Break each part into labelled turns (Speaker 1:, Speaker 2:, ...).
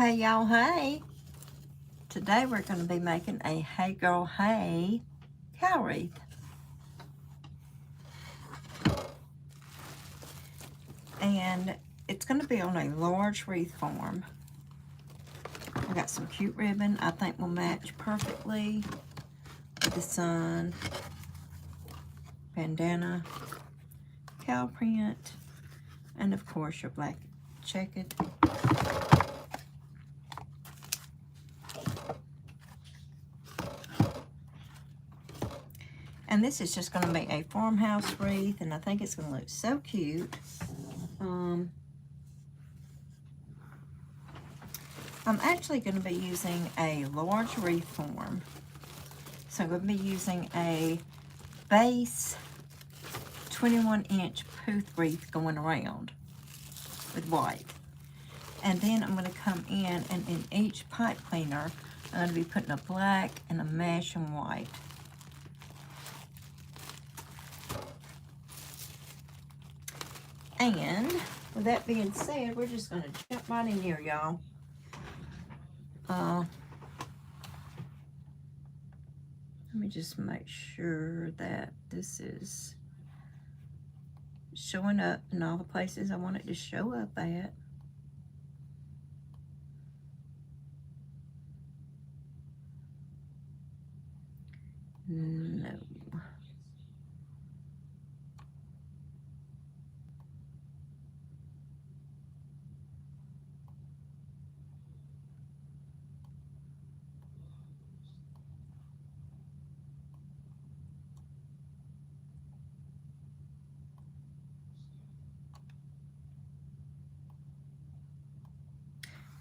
Speaker 1: Hey y'all, hey. Today we're going to be making a Hey Girl Hey cow wreath. And it's going to be on a large wreath form. I got some cute ribbon I think will match perfectly with the sun, bandana, cow print, and of course your black checkered. And this is just going to be a farmhouse wreath, and I think it's going to look so cute. I'm actually going to be using a large wreath form. So I'm going to be using a base 21-inch poof wreath going around with white. And then I'm going to come in, and in each pipe cleaner, I'm going to be putting a black and a mesh and white. And with that being said, we're just going to jump right in here, y'all. Let me just make sure that this is showing up in all the places I want it to show up at. No.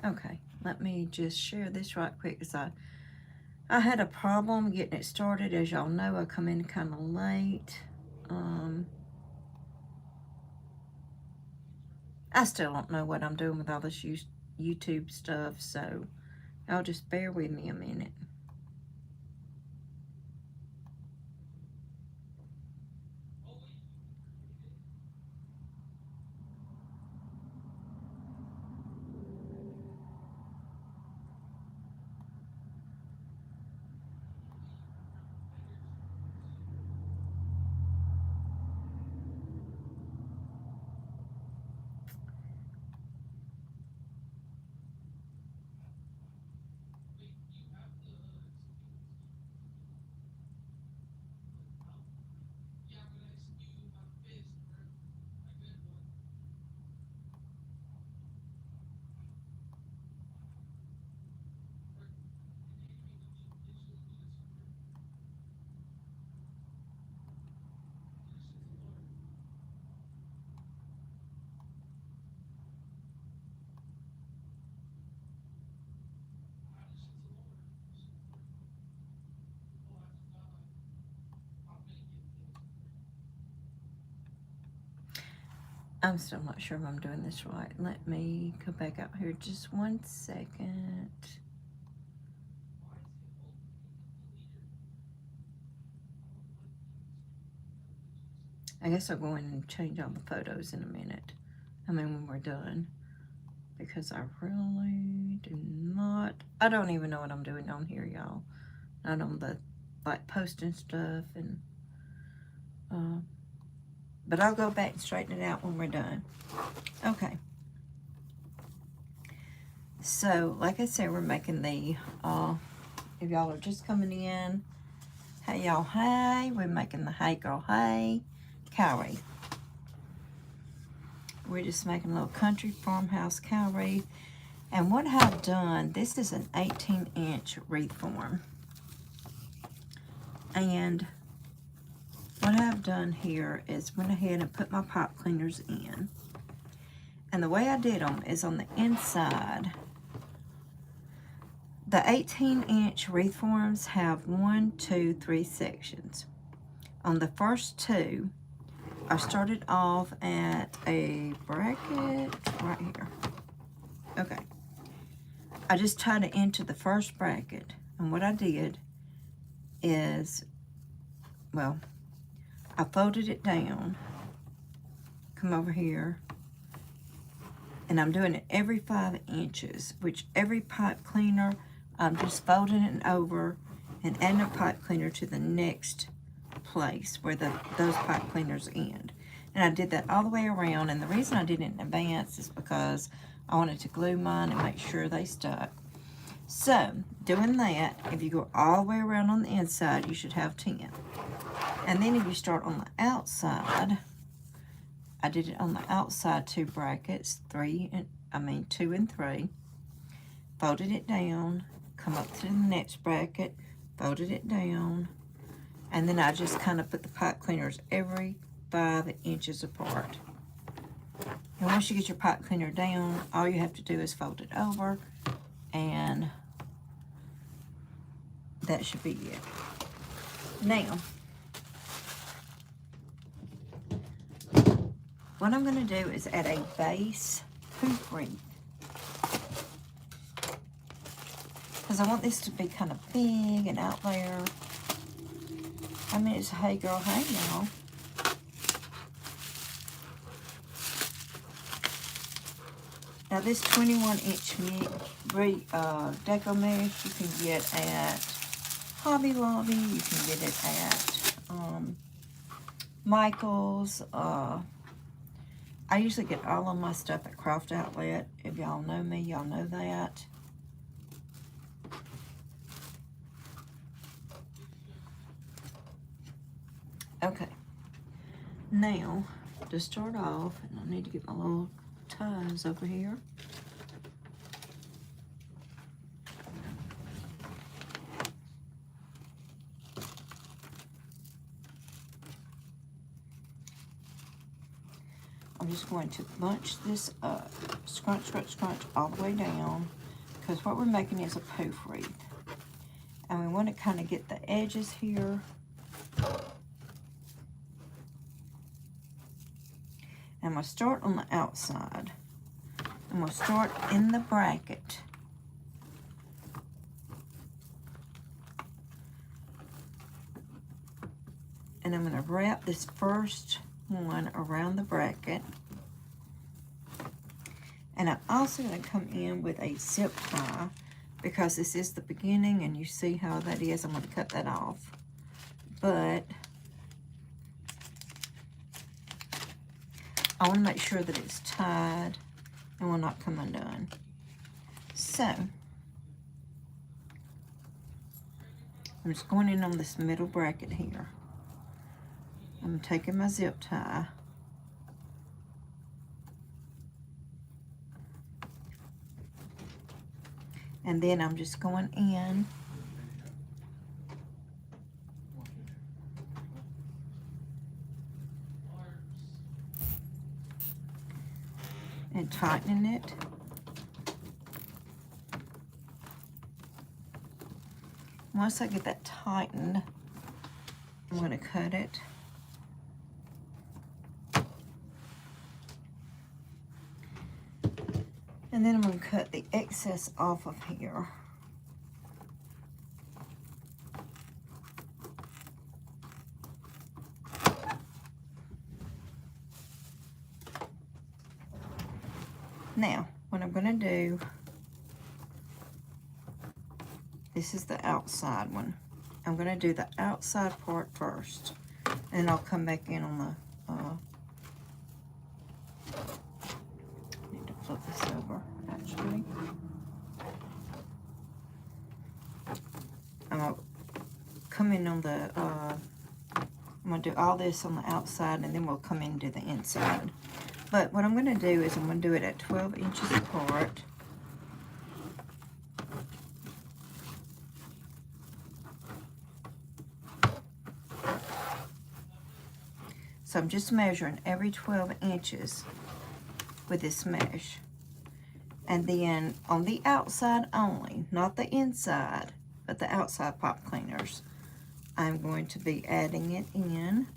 Speaker 1: Okay, let me just share this right quick because I had a problem getting it started. As y'all know, I come in kind of late. I still don't know what I'm doing with all this YouTube stuff, so y'all just bear with me a minute. I'm still not sure if I'm doing this right. Let me go back out here just 1 second. I guess I'll go in and change all the photos in a minute. I mean, when we're done. Because I really do not, I don't even know what I'm doing on here, y'all. Not on the, like, posting stuff and, but I'll go back and straighten it out when we're done. Okay. So, like I said, we're making the, if y'all are just coming in, hey y'all, hey, we're making the Hey Girl Hey cow wreath. We're just making a little country farmhouse cow wreath. And what I've done, this is an 18-inch wreath form. And what I've done here is went ahead and put my pipe cleaners in. And the way I did them is on the inside. The 18-inch wreath forms have 1, 2, 3 sections. On the first two, I started off at a bracket right here. Okay. I just tied it into the first bracket. And what I did is, well, I folded it down, come over here, And I'm doing it every 5 inches, which every pipe cleaner, I'm just folding it over and adding a pipe cleaner to the next place where those pipe cleaners end. And I did that all the way around, and the reason I did it in advance is because I wanted to glue mine and make sure they stuck. So, doing that, if you go all the way around on the inside, you should have 10. And then if you start on the outside, I did it on the outside 2 brackets, 2 and 3, folded it down, come up to the next bracket, folded it down, and then I just kind of put the pipe cleaners every 5 inches apart. And once you get your pipe cleaner down, all you have to do is fold it over, and that should be it. Now, what I'm going to do is add a base poof wreath, because I want this to be kind of big and out there. I mean, it's hey girl, hey now. Now this 21-inch deco mesh you can get at Hobby Lobby. You can get it at Michael's. I usually get all of my stuff at Craft Outlet. If y'all know me, y'all know that. Okay. Now, to start off, and I need to get my little ties over here. I'm just going to bunch this up, scrunch, scrunch, scrunch all the way down, because what we're making is a poof wreath. And we want to kind of get the edges here. I'm going to start on the outside. I'm going to start in the bracket. And I'm going to wrap this first one around the bracket. And I'm also going to come in with a zip tie, because this is the beginning and you see how that is. I'm going to cut that off. But I want to make sure that it's tied and will not come undone. So, I'm just going in on this middle bracket here. I'm taking my zip tie. And then I'm just going in and tightening it. Once I get that tightened, I'm going to cut it. And then I'm going to cut the excess off of here. Now, what I'm going to do, this is the outside one. I'm going to do the outside part first, and I'll come back in on the, need to flip this over, actually. I'm going to come in on the, I'm going to do all this on the outside, and then we'll come into the inside. But what I'm going to do is I'm going to do it at 12 inches apart. So I'm just measuring every 12 inches with this mesh. And then on the outside only, not the inside, but the outside pipe cleaners, I'm going to be adding it in.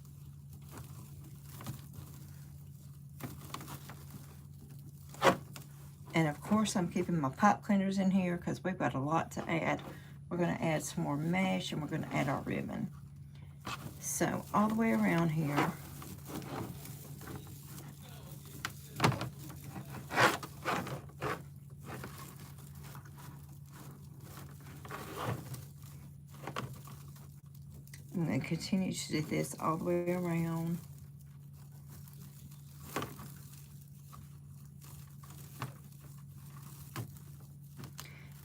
Speaker 1: And of course, I'm keeping my pipe cleaners in here because we've got a lot to add. We're going to add some more mesh, and we're going to add our ribbon. So all the way around here. and continue to do this all the way around.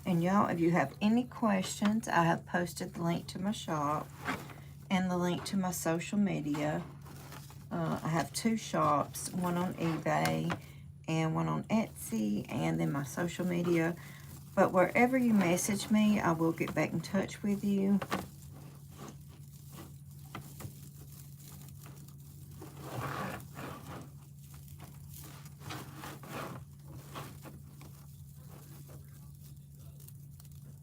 Speaker 1: And y'all, if you have any questions, I have posted the link to my shop and the link to my social media. I have 2 shops, one on eBay and one on Etsy, and then my social media. But wherever you message me, I will get back in touch with you.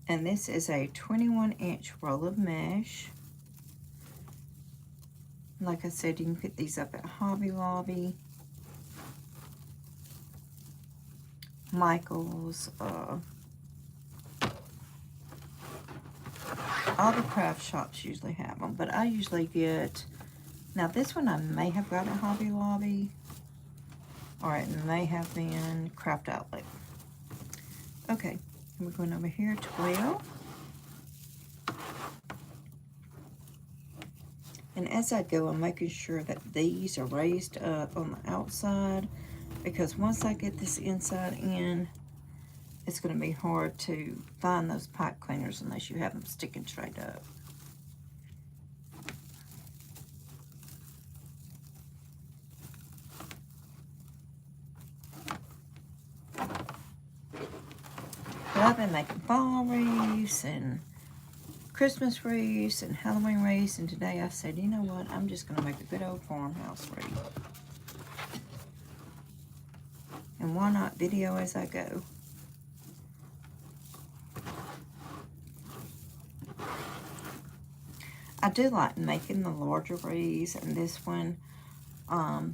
Speaker 1: And this is a 21-inch roll of mesh. Like I said, you can pick these up at Hobby Lobby, Michael's, all the craft shops usually have them, but I usually get, now this one I may have got at Hobby Lobby, or it may have been Craft Outlet. Okay, we're going over here, 12. And as I go, I'm making sure that these are raised up on the outside, because once I get this inside in, it's going to be hard to find those pipe cleaners unless you have them sticking straight up. But I've been making fall wreaths and Christmas wreaths and Halloween wreaths, and today I said, you know what, I'm just going to make a good old farmhouse wreath. And why not video as I go? I do like making the larger wreaths, and this one, I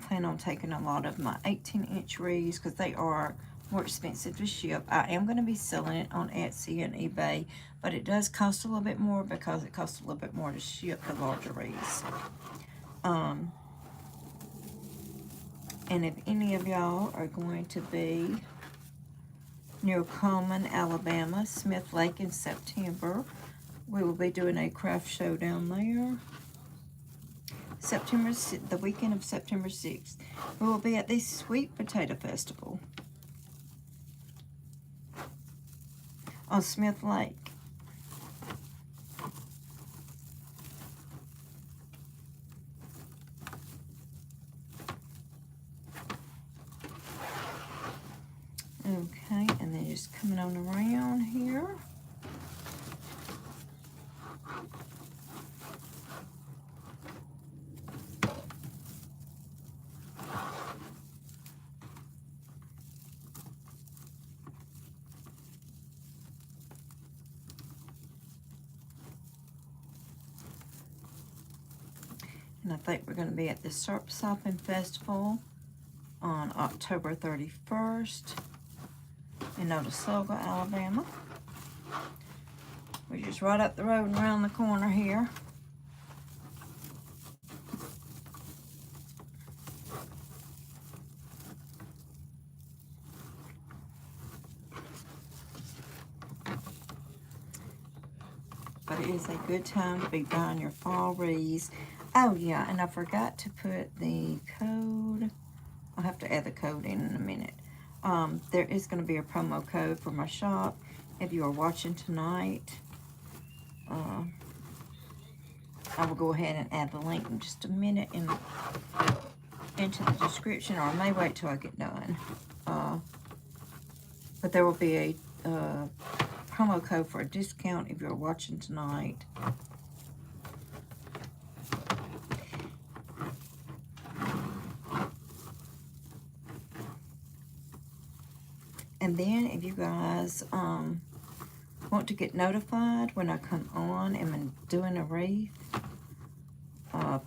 Speaker 1: plan on taking a lot of my 18-inch wreaths because they are more expensive to ship. I am going to be selling it on Etsy and eBay, but it does cost a little bit more because it costs a little bit more to ship the larger wreaths. And if any of y'all are going to be near Coleman, Alabama, Smith Lake in September, we will be doing a craft show down there. The weekend of September 6th. We will be at the Sweet Potato Festival on Smith Lake. Okay, and then just coming on around here. And I think we're going to be at the Syrup Sopping Festival on October 31st in Otosauga, Alabama. We're just right up the road and around the corner here. But it is a good time to be buying your fall wreaths. Oh yeah, and I forgot to put the code. I'll have to add the code in a minute. There is going to be a promo code for my shop. If you are watching tonight, I will go ahead and add the link in just a minute into the description, or I may wait till I get done. But there will be a promo code for a discount if you're watching tonight. And then if you guys want to get notified when I come on and I'm doing a wreath,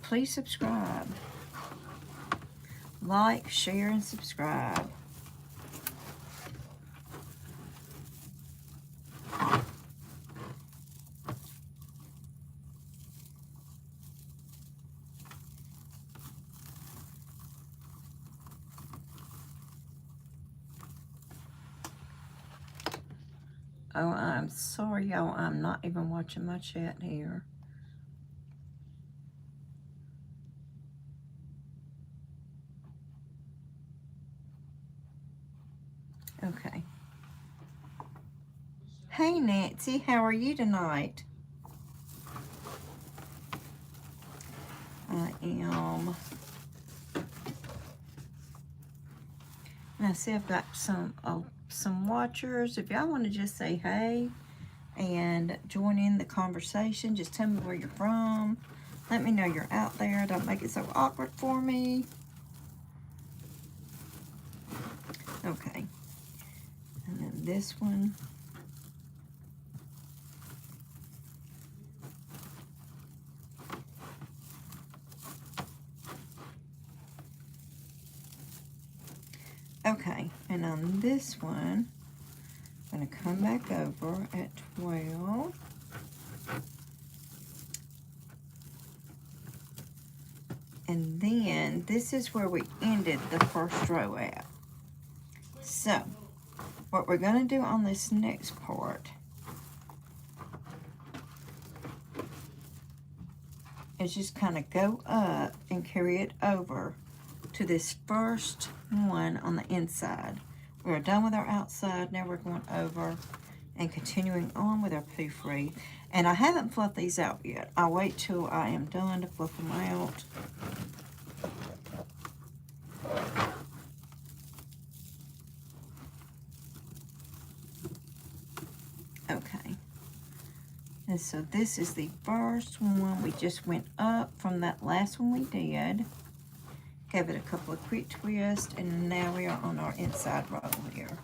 Speaker 1: please subscribe. Like, share, and subscribe. Oh, I'm sorry, y'all. I'm not even watching my chat here. Okay. Hey Nancy, how are you tonight? I am. And I see I've got some watchers. If y'all want to just say hey and join in the conversation, just tell me where you're from. Let me know you're out there. Don't make it so awkward for me. Okay. And then this one. Okay, and on this one, I'm going to come back over at 12. And then this is where we ended the first row at. So, what we're going to do on this next part is just kind of go up and carry it over to this first one on the inside. We're done with our outside. Now we're going over and continuing on with our poof wreath. And I haven't fluffed these out yet. I'll wait till I am done to fluff them out. Okay. And so this is the first one. We just went up from that last one we did. Gave it a couple of quick twists, and now we are on our inside row here.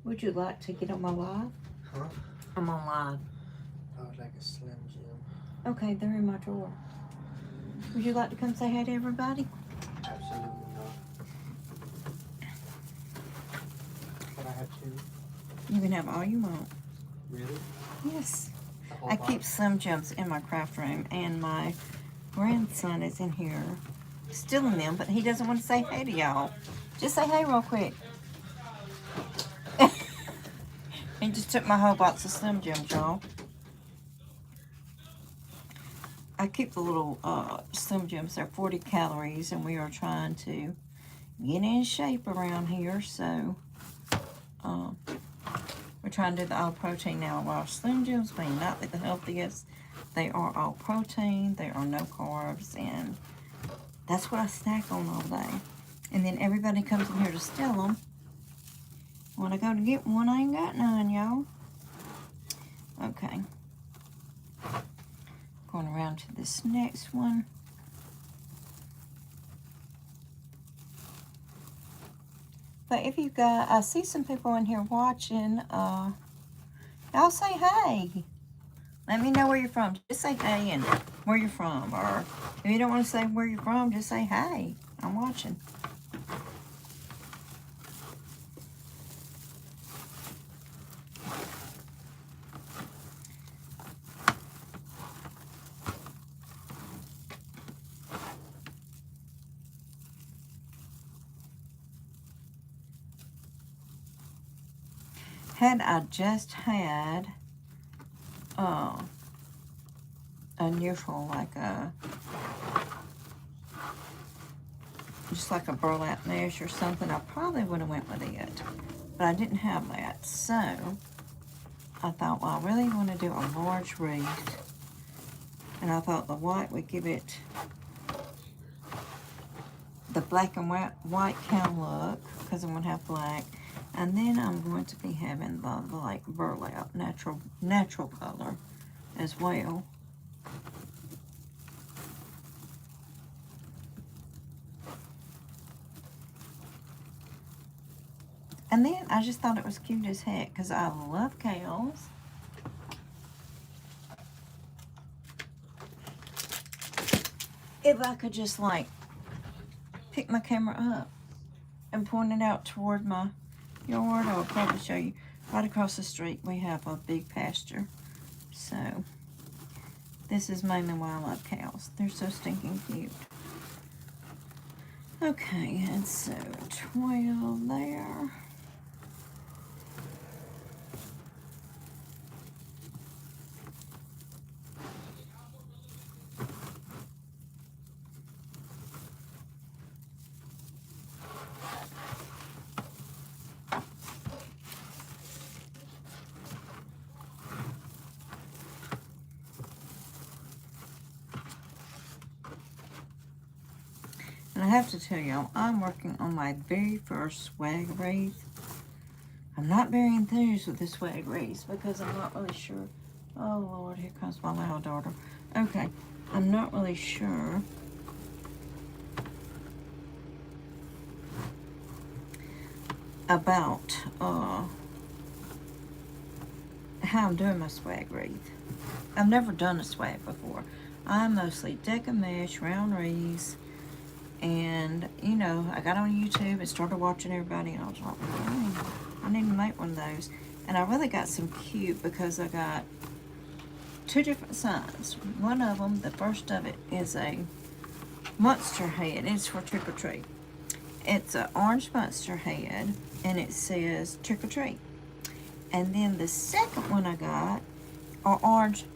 Speaker 1: Would you like to get on my live?
Speaker 2: Huh?
Speaker 1: I'm on live.
Speaker 2: I would like a Slim Jim.
Speaker 1: Okay, they're in my drawer. Would you like to come say hi to everybody?
Speaker 2: Absolutely not. Can I have two?
Speaker 1: You can have all you want.
Speaker 2: Really?
Speaker 1: Yes. I keep Slim Jims in my craft room, and my grandson is in here stealing them, but he doesn't want to say hey to y'all. Just say hey real quick. He just took my whole box of Slim Jims, y'all. I keep the little Slim Jims. They're 40 calories, and we are trying to get in shape around here, so we're trying to do the all protein now. While Slim Jims may not be the healthiest, they are all protein, they are no carbs, and that's what I snack on all day. And then everybody comes in here to steal them. When I go to get one, I ain't got none, y'all. Okay. Going around to this next one. But if you got, I see some people in here watching, y'all say hey. Let me know where you're from. Just say hey and where you're from. Or if you don't want to say where you're from, just say hey. I'm watching. Had I just had a neutral, like just like a burlap mesh or something, I probably would have went with it. But I didn't have that, so I thought, well, I really want to do a large wreath. And I thought the white would give it the black and white kind of look, because I'm going to have black. And then I'm going to be having the like burlap, natural color as well. And then I just thought it was cute as heck, because I love cows. If I could just like pick my camera up and point it out toward my yard, I would probably show you. Right across the street we have a big pasture. So this is mainly why I love cows. They're so stinking cute. Okay, and so 12 there. And I have to tell y'all, I'm working on my very first swag wreath. I'm not very enthused with this swag wreath because I'm not really sure. Oh Lord, here comes my loud daughter. Okay, I'm not really sure about how I'm doing my swag wreath. I've never done a swag before. I'm mostly deco mesh, round wreaths, and you know, I got on YouTube and started watching everybody, and I was like, I need to make one of those. And I really got some cute because I got two different signs. One of them, the first of it, is a monster head. It's for trick or treat. It's an orange monster head, and it says trick or treat. And then the second one I got are orange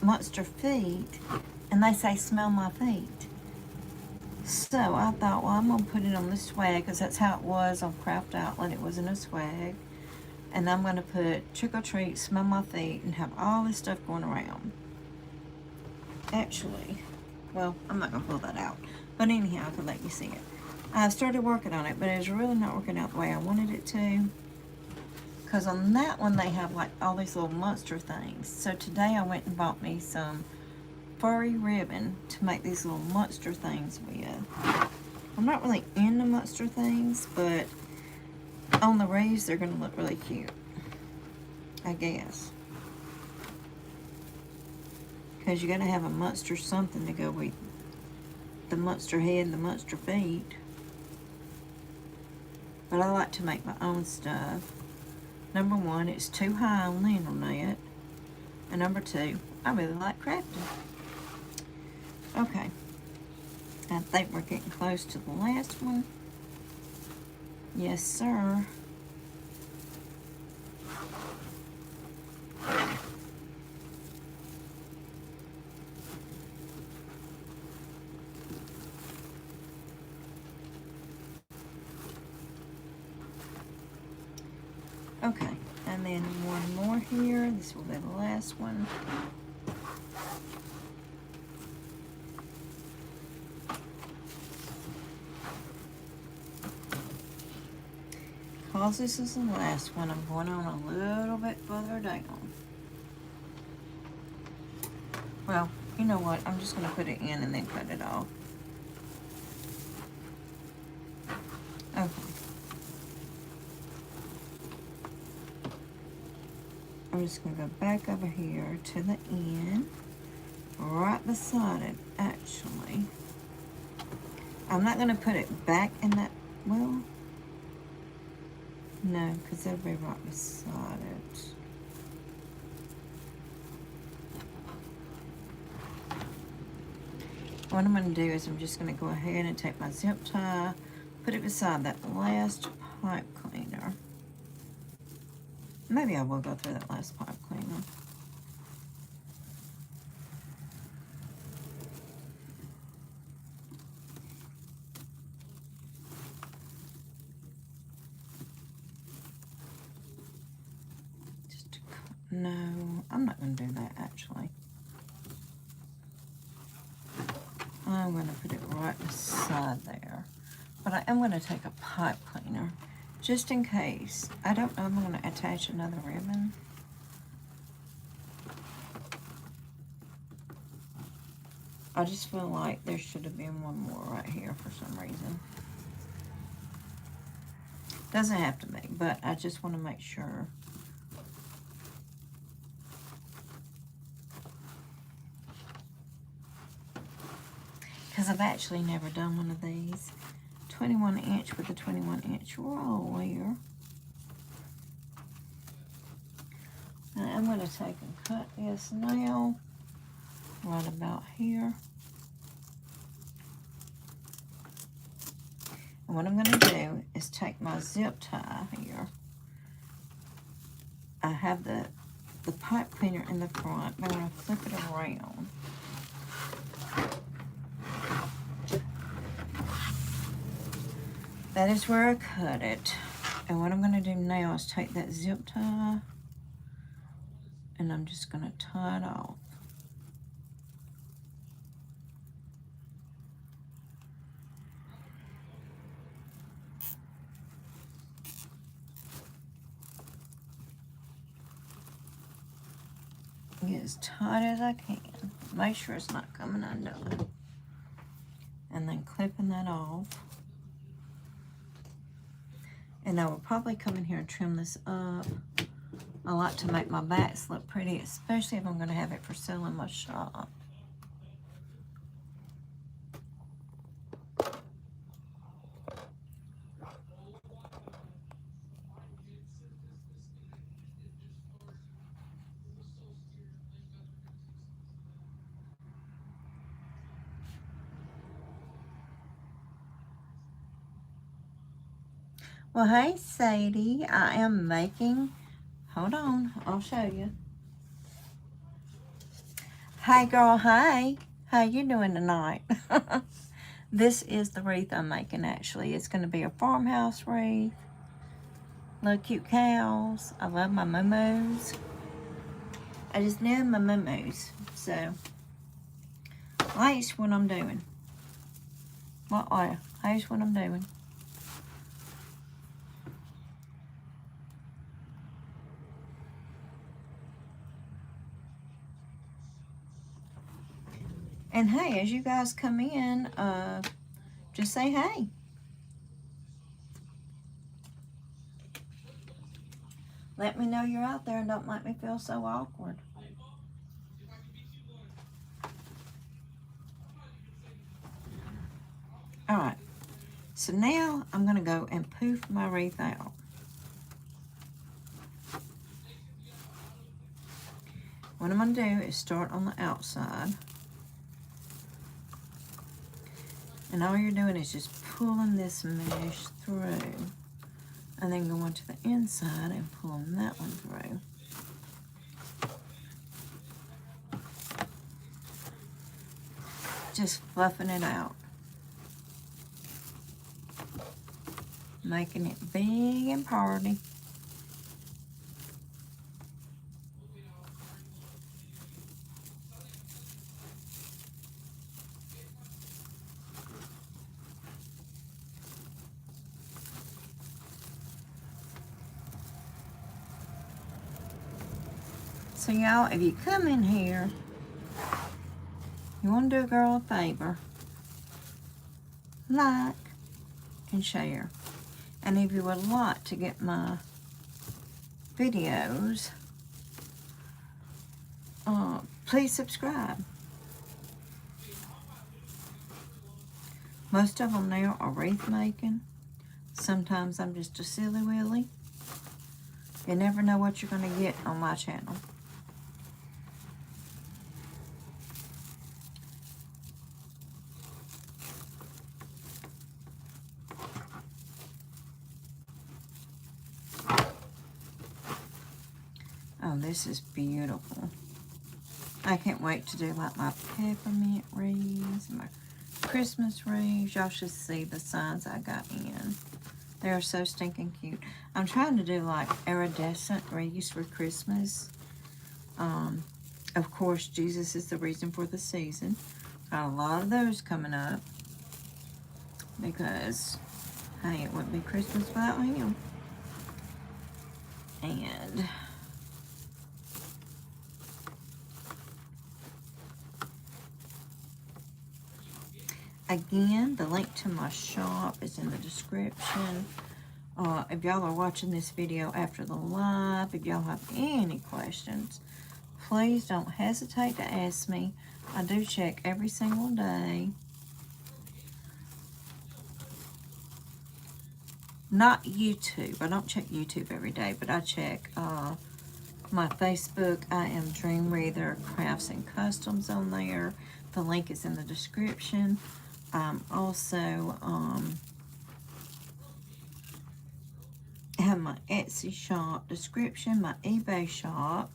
Speaker 1: monster feet, and they say smell my feet. So I thought, well, I'm gonna put it on the swag because that's how it was on Craft Outlet. It was in a swag. And I'm gonna put trick or treat, smell my feet, and have all this stuff going around. Actually, well, I'm not gonna pull that out. But anyhow, I can let you see it. I started working on it, but it was really not working out the way I wanted it to. Because on that one, they have like all these little monster things. So today I went and bought me some furry ribbon to make these little monster things with. I'm not really into monster things, but on the wreaths, they're gonna look really cute, I guess. Because you gotta have a monster something to go with the monster head and the monster feet. But I like to make my own stuff. Number one, it's too high on the internet. And number two, I really like crafting. Okay. I think we're getting close to the last one. Yes, sir. Okay, and then one more here. This will be the last one. Because this is the last one, I'm going on a little bit further down. Well, you know what? I'm just going to put it in and then cut it off. Okay. I'm just going to go back over here to the end, right beside it, actually. I'm not going to put it back in that, well, no, because it'll be right beside it. What I'm going to do is I'm just going to go ahead and take my zip tie, put it beside that last pipe cleaner. Maybe I will go through that last pipe cleaner. No, I'm not going to do that actually. I'm going to put it right beside there. But I am going to take a pipe cleaner just in case. I don't know if I'm going to attach another ribbon. I just feel like there should have been one more right here for some reason. Doesn't have to be, but I just want to make sure. Because I've actually never done one of these. 21 inch with a 21 inch roll here. And I'm going to take and cut this now, right about here. And what I'm going to do is take my zip tie here. I have the pipe cleaner in the front, but I'm going to flip it around. That is where I cut it. And what I'm going to do now is take that zip tie and I'm just going to tie it off. Get as tight as I can. Make sure it's not coming undone. And then clipping that off. And I will probably come in here and trim this up. I like to make my backs look pretty, especially if I'm going to have it for sale in my shop. Well, hey, Sadie, I am making, hold on, I'll show you. Hey, girl, hey. How you doing tonight? This is the wreath I'm making, actually. It's going to be a farmhouse wreath. Little cute cows. I love my moo-moos. I just love my moo-moos. So, that's what I'm doing. That's what I'm doing. And hey, as you guys come in, just say hey. Let me know you're out there and don't make me feel so awkward. Alright, so now I'm going to go and poof my wreath out. What I'm going to do is start on the outside. And all you're doing is just pulling this mesh through. And then going to the inside and pulling that one through. Just fluffing it out. Making it big and party. So y'all, if you come in here, you want to do a girl a favor, like and share. And if you would like to get my videos, please subscribe. Most of them now are wreath making. Sometimes I'm just a silly willy. You never know what you're going to get on my channel. Oh, this is beautiful. I can't wait to do like my peppermint wreaths and my Christmas wreaths. Y'all should see the signs I got in. They're so stinking cute. I'm trying to do like iridescent wreaths for Christmas. Of course, Jesus is the reason for the season. Got a lot of those coming up. Because, hey, it wouldn't be Christmas without him. And again, the link to my shop is in the description. If y'all are watching this video after the live, if y'all have any questions, please don't hesitate to ask me. I do check every single day. Not YouTube. I don't check YouTube every day, but I check my Facebook. I am Dream Wreather Crafts and Customs on there. The link is in the description. Also, have my Etsy shop description, my eBay shop.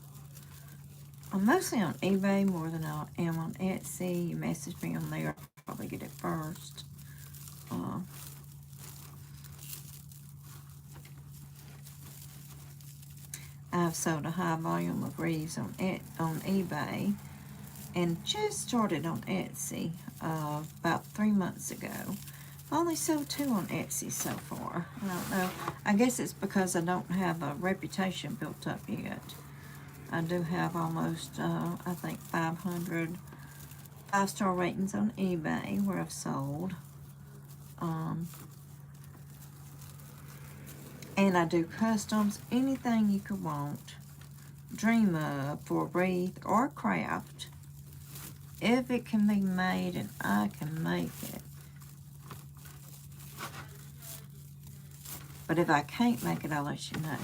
Speaker 1: I'm mostly on eBay more than I am on Etsy. You message me on there, I'll probably get it first. I've sold a high volume of wreaths on eBay and just started on Etsy about 3 months ago. I only sold 2 on Etsy so far. I don't know. I guess it's because I don't have a reputation built up yet. I do have almost, I think 500 5-star ratings on eBay where I've sold. And I do customs, anything you could want, dream of for Wreath or craft. If it can be made and I can make it. But if I can't make it, I'll let you know.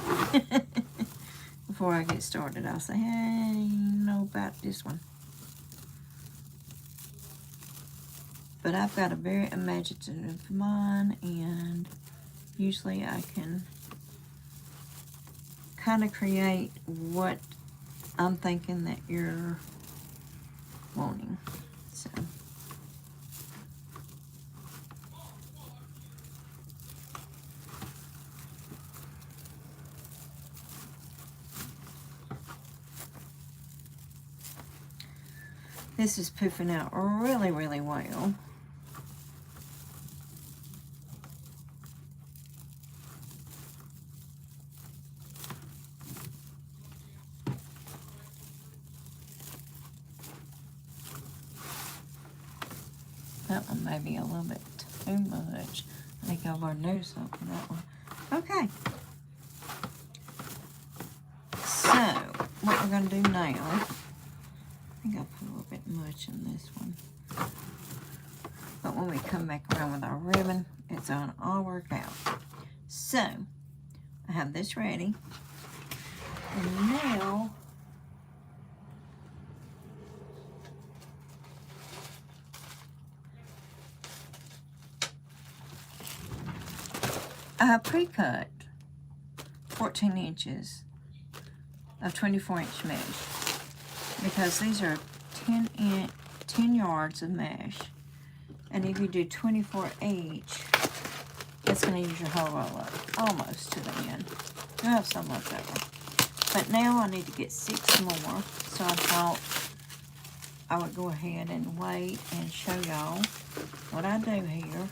Speaker 1: Before I get started, I'll say, hey, you know about this one. But I've got a very imaginative mind, and usually I can kind of create what I'm thinking that you're wanting. So this is poofing out really, really well. That one may be a little bit too much. I think I've already do something that one. Okay. So, what we're going to do now, I think I put a little bit much in this one. But when we come back around with our ribbon, it's going to all work out. So, I have this ready. And now, I have pre-cut 14 inches of 24-inch mesh because these are 10 yards of mesh, and if you do 24 each, it's going to use your whole roll up almost to the end. You have some left over, but now I need to get 6 more, so I thought I would go ahead and wait and show y'all what I do here.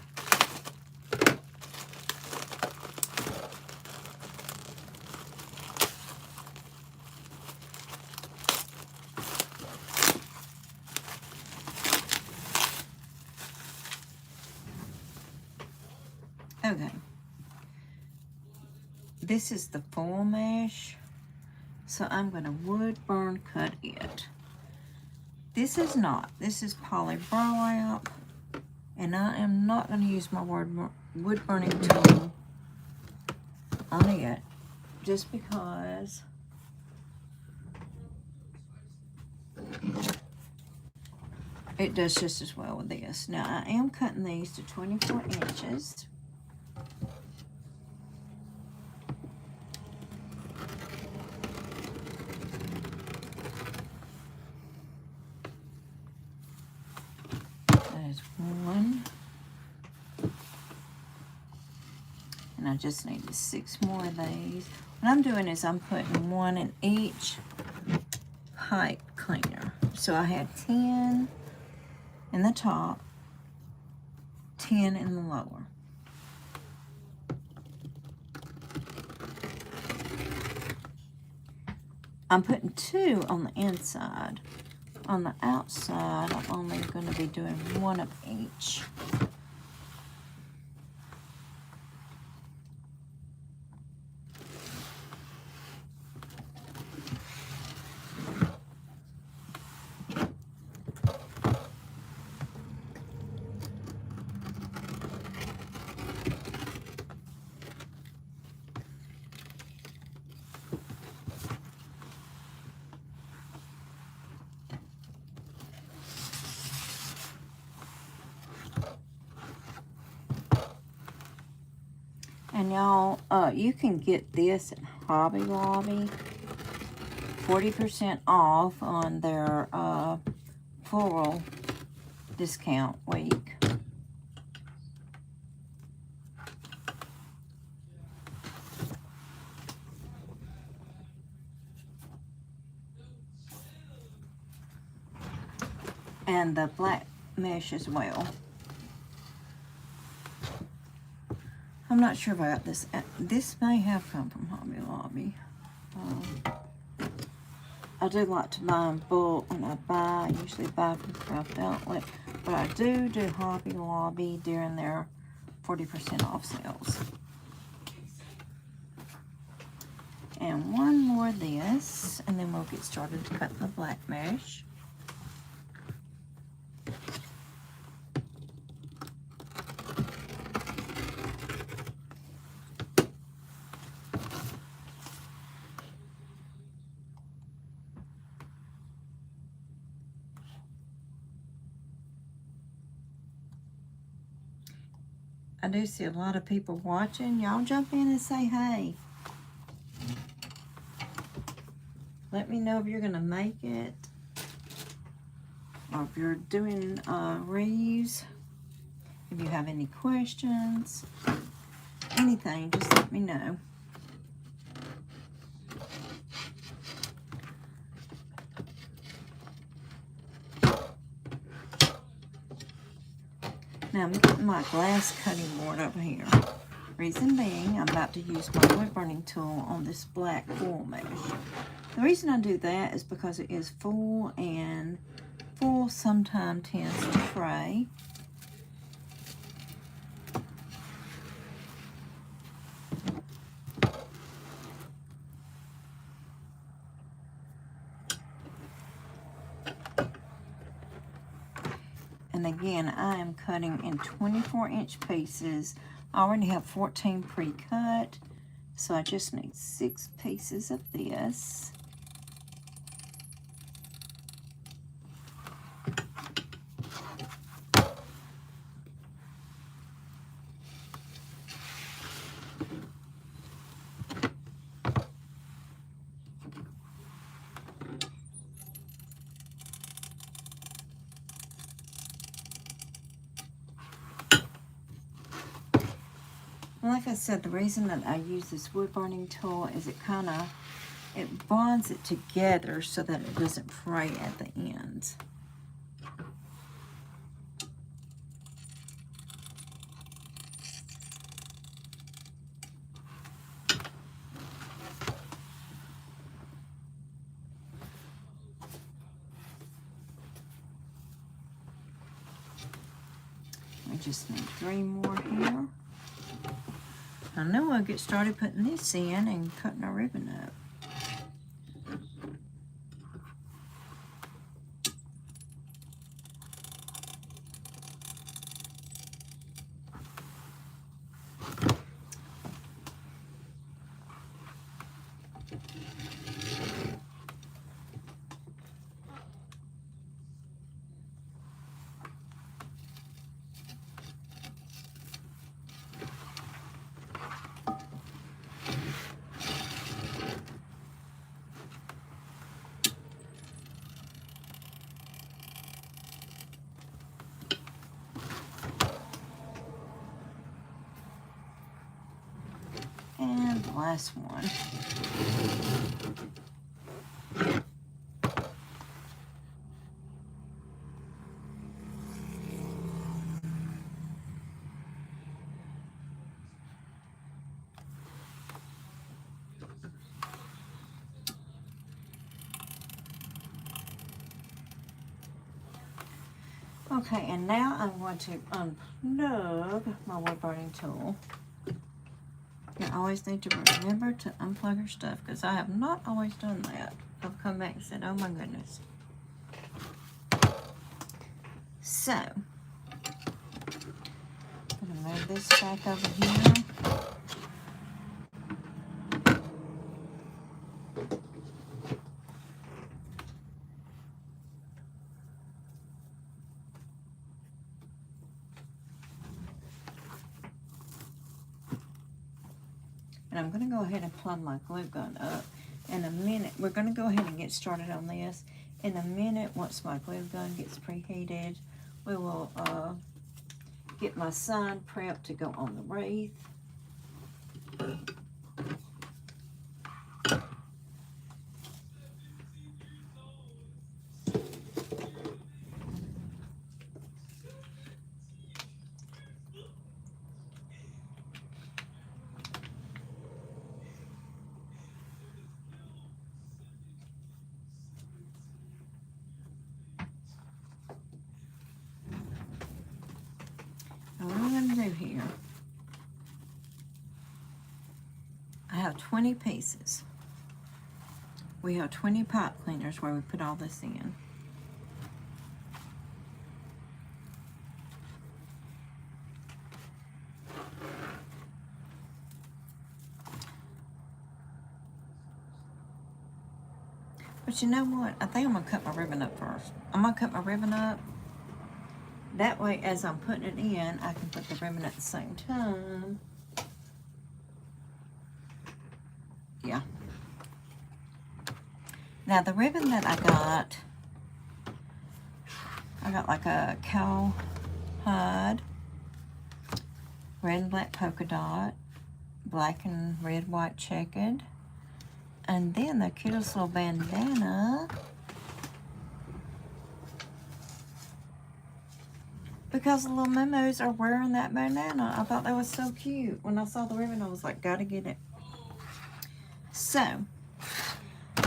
Speaker 1: Okay, this is the full mesh, so I'm going to wood burn cut it. This is not, this is poly burlap, and I am not going to use my wood burning tool on it, just because it does just as well with this. Now I am cutting these to 24 inches. One, and I just need 6 more of these. What I'm doing is I'm putting 1 in each pipe cleaner. So I had 10 in the top, 10 in the lower. I'm putting 2 on the inside. On the outside, I'm only going to be doing 1 of each. And y'all, you can get this at Hobby Lobby, 40% off on their floral discount week. And the black mesh as well. I'm not sure about this. This may have come from Hobby Lobby. I do like to buy in bulk when I buy. I usually buy from Craft Outlet. But I do Hobby Lobby during their 40% off sales. And one more of this, and then we'll get started to cut the black mesh. I do see a lot of people watching. Y'all jump in and say hey. Let me know if you're gonna make it, or if you're doing reuse. If you have any questions, anything, just let me know. Now I'm getting my glass cutting board over here. Reason being, I'm about to use my wood burning tool on this black foil mesh. The reason I do that is because it is full, and full sometimes tends to fray. And again, I am cutting in 24-inch pieces. I already have 14 pre-cut, so I just need 6 pieces of this. Like I said, the reason that I use this wood burning tool is it bonds it together so that it doesn't fray at the ends. We just need 3 more here. I know I'll get started putting this in and cutting our ribbon up. And the last one. Okay, and now I'm going to unplug my wood burning tool. You always need to remember to unplug your stuff, because I have not always done that. I've come back and said, oh my goodness. So, I'm going to move this back over here. And I'm going to go ahead and plug my glue gun up. In a minute, we're going to go ahead and get started on this. In a minute, once my glue gun gets preheated, we will get my sign prepped to go on the wreath. 20 pieces. We have 20 pipe cleaners where we put all this in. But you know what? I think I'm going to cut my ribbon up first. I'm going to cut my ribbon up. That way, as I'm putting it in, I can put the ribbon at the same time. Yeah. Now, the ribbon that I got like a cowhide, red and black polka dot, black and red, white checkered, and then the cutest little bandana. Because the little memos are wearing that bandana. I thought that was so cute. When I saw the ribbon, I was like, gotta get it. So, I'm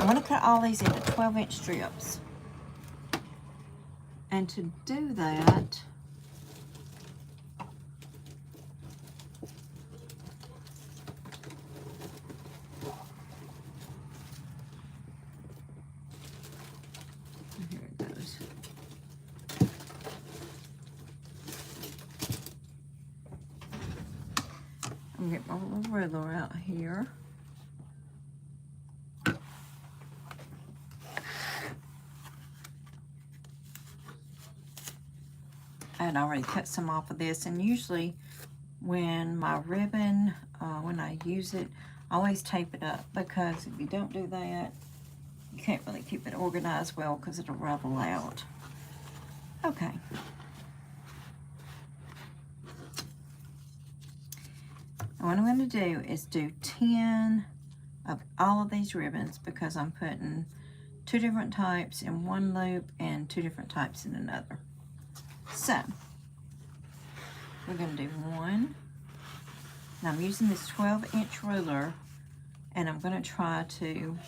Speaker 1: gonna cut all these into 12-inch strips. And to do that, here it goes. I'm gonna get my little ruler out here. I had already cut some off of this, and usually when my ribbon, when I use it, I always tape it up, because if you don't do that, you can't really keep it organized well because it'll ravel out. Okay. And what I'm going to do is do 10 of all of these ribbons, because I'm putting 2 different types in one loop and 2 different types in another. So, we're going to do 1. Now I'm using this 12-inch ruler, and I'm going to try to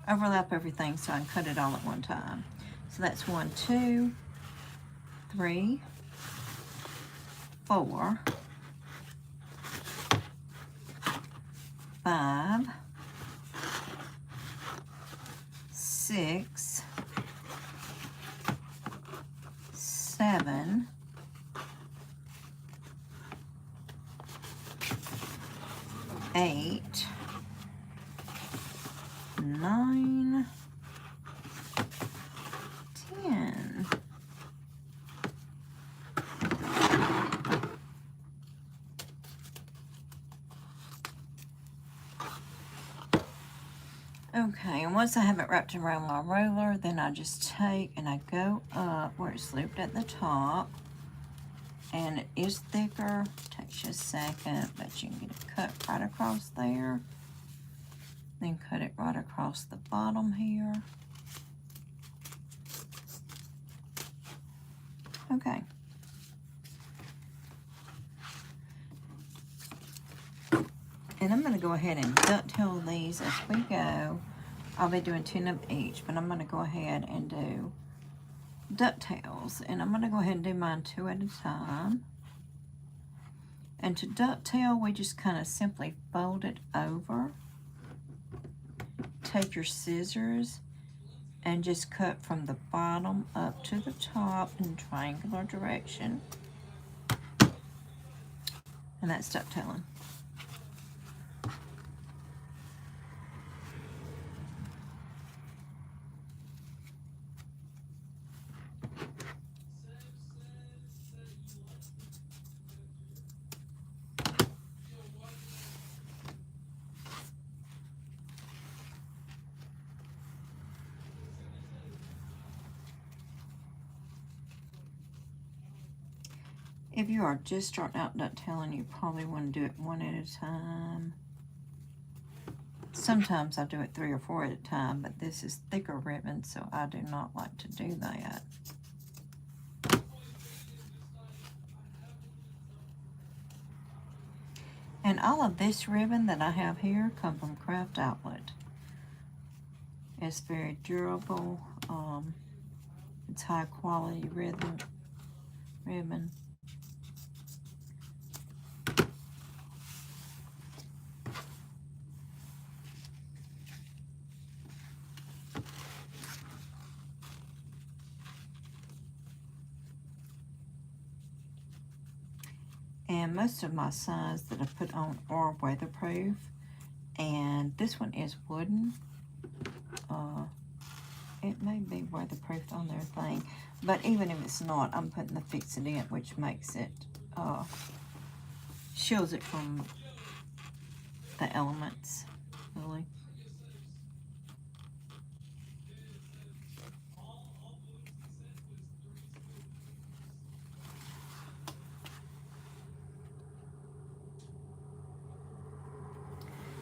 Speaker 1: overlap everything so I can cut it all at one time. So that's 1, 2, 3, 4, 5, 6, 7, 8, 9, 10. Okay, and once I have it wrapped around my roller, then I just take and I go up where it's looped at the top. And it is thicker, takes you a second, but you can get it cut right across there. Then cut it right across the bottom here. Okay. And I'm going to go ahead and dovetail these as we go. I'll be doing 10 of each, but I'm going to go ahead and do ducktails, and I'm going to go ahead and do mine 2 at a time. And to ducktail, we just kind of simply fold it over. Take your scissors and just cut from the bottom up to the top in triangular direction. And that's ducktailing. If you are just starting out ducktailing, you probably want to do it 1 at a time. Sometimes I do it 3 or 4 at a time, but this is thicker ribbon, so I do not like to do that. And all of this ribbon that I have here come from Craft Outlet. It's very durable. It's high quality ribbon. And most of my signs that I put on are weatherproof. And this one is wooden. It may be weatherproof on their thing. But even if it's not, I'm putting the Fix It In, which makes it, shields it from the elements, really.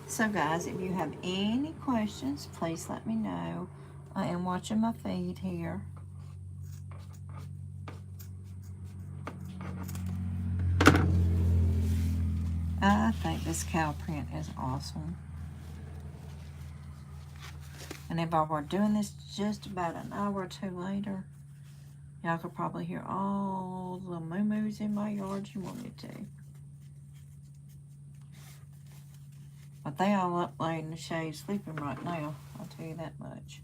Speaker 1: So guys, if you have any questions, please let me know. I am watching my feed here. I think this cow print is awesome. And if I were doing this just about an hour or two later, y'all could probably hear all the moo-moos in my yard you wanted to. But they all up laying in the shade sleeping right now, I'll tell you that much.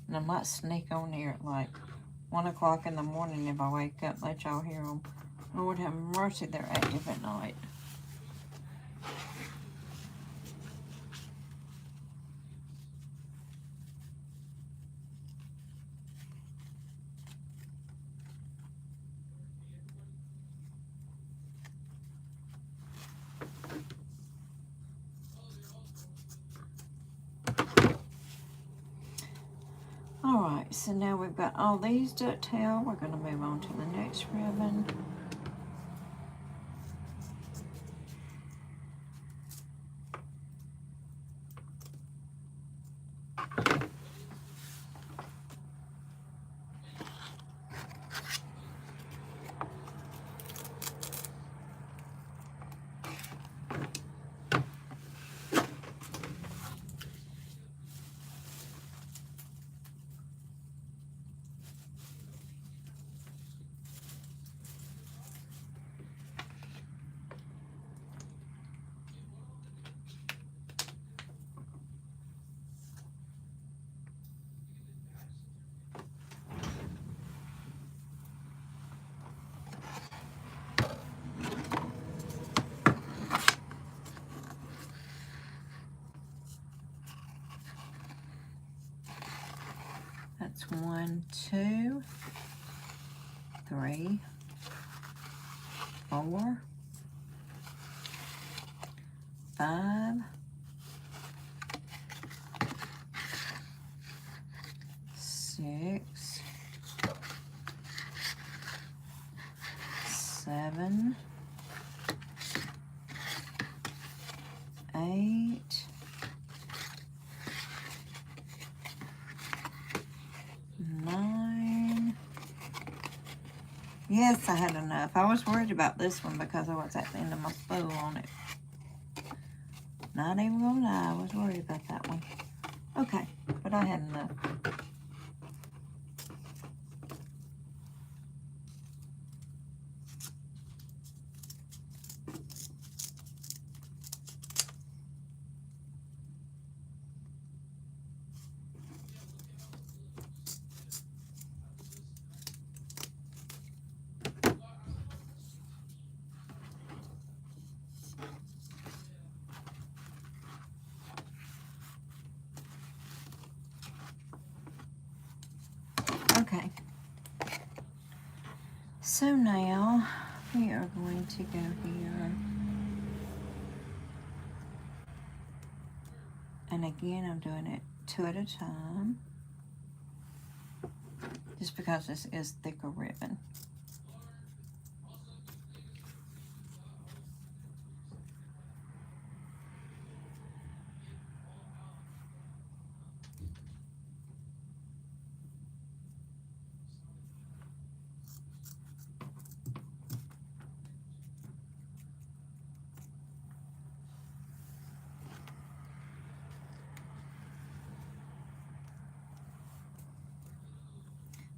Speaker 1: And I might sneak on here at like 1 o'clock in the morning if I wake up, let y'all hear them. Lord have mercy, they're active at night. Alright, so now we've got all these ducktail. We're going to move on to the next ribbon. That's 1, 2, 3, 4, 5, 6, 7, 8, 9. Yes, I had enough. I was worried about this one because I was at the end of my spool on it. Not even gonna lie, I was worried about that one. Okay, but I had enough. Okay, so now we are going to go here, and again I'm doing it 2 at a time, just because this is thicker ribbon.